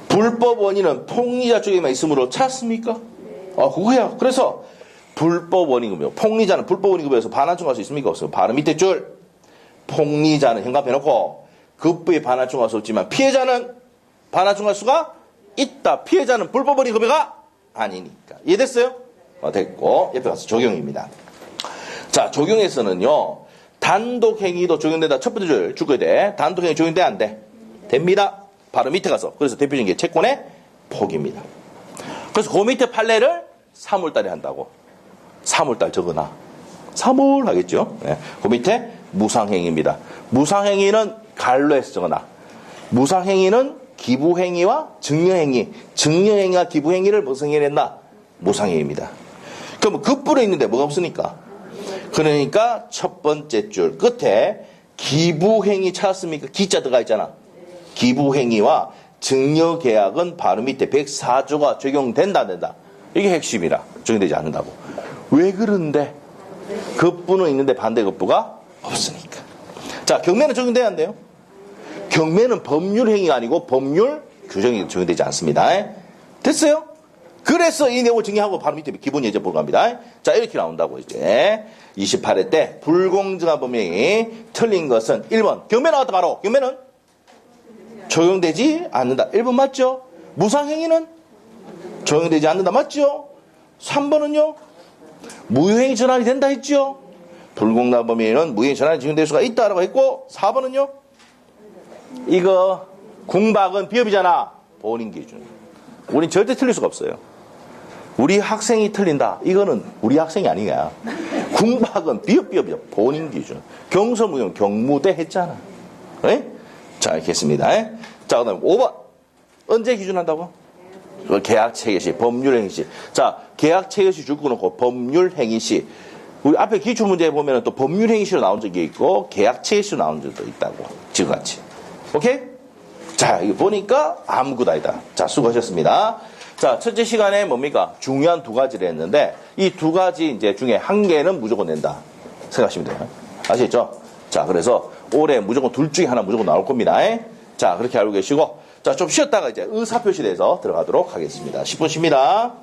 불법 원인은 폭리자 쪽에만 있으므로 찾습니까? 그거야. 그래서 불법 원인급여. 폭리자는 불법 원인급여에서 반환 청구할 수 있습니까? 없어요. 바로 밑에 줄. 폭리자는 현갑해놓고 급부에 반환 청구할 수 없지만 피해자는 반환 청구할 수가 있다. 피해자는 불법 원인급여가 아니니까. 이해됐어요? 됐고 옆에 가서 적용입니다. 자, 적용에서는요. 단독행위도 적용된다. 첫 번째 줄 거야 돼. 단독행위 적용돼 안 돼? 됩니다. 바로 밑에 가서. 그래서 대표적인 게 채권의 포기입니다. 그래서 그 밑에 판례를 3월달에 한다고. 3월달 적어놔. 3월 하겠죠? 네. 그 밑에 무상행위입니다. 무상행위는 갈로에서 적어놔. 무상행위는 기부행위와 증여행위. 증여행위와 기부행위를 무슨 행위를 했나? 무상행위입니다. 그럼 급부로 있는데 뭐가 없으니까? 그러니까 첫 번째 줄 끝에 기부행위 찾았습니까? 기자 들어가 있잖아. 기부행위와 증여계약은 바로 밑에 104조가 적용된다 안 된다. 이게 핵심이라. 적용되지 않는다고. 왜 그런데? 급부는 있는데 반대급부가 없으니까. 자, 경매는 적용돼야 한대요. 경매는 법률행위가 아니고 법률 규정이 적용되지 않습니다. 됐어요? 그래서 이 내용을 정리하고 바로 밑에 기본 예제 보러 갑니다. 자, 이렇게 나온다고 이제. 28회 때 불공정한 법률행위 틀린 것은 1번. 경매 나왔다 바로. 경매는 적용되지 않는다. 1번 맞죠? 무상행위는 적용되지 않는다. 맞죠? 3번은요? 무효행위 전환이 된다 했죠? 불공정한 법률행위는 무효행위 전환이 적용될 수가 있다라고 했고 4번은요? 이거 궁박은 비협이잖아. 본인 기준. 우린 절대 틀릴 수가 없어요. 우리 학생이 틀린다. 이거는 우리 학생이 아니야. 궁박은 비협이죠. 본인 기준. 경서무용 경무대 했잖아. 네? 자, 이렇게 했습니다. 자, 그 다음에 5번. 언제 기준한다고? 계약체결시, 법률행위시. 자, 계약체결시 줄 거놓고 법률행위시. 우리 앞에 기출문제에 보면 또 법률행위시로 나온 적이 있고 계약체결시로 나온 적도 있다고. 지금같이. 오케이? 자, 이거 보니까 아무것도 아니다. 자, 수고하셨습니다. 자, 첫째 시간에 뭡니까? 중요한 2가지를 했는데 이 2가지 이제 중에 1개는 무조건 낸다. 생각하시면 돼요. 아시겠죠? 자, 그래서 올해 무조건 둘 중에 하나 무조건 나올 겁니다. 자, 그렇게 알고 계시고 자, 좀 쉬었다가 이제 의사표시대에서 들어가도록 하겠습니다. 10분 쉽니다.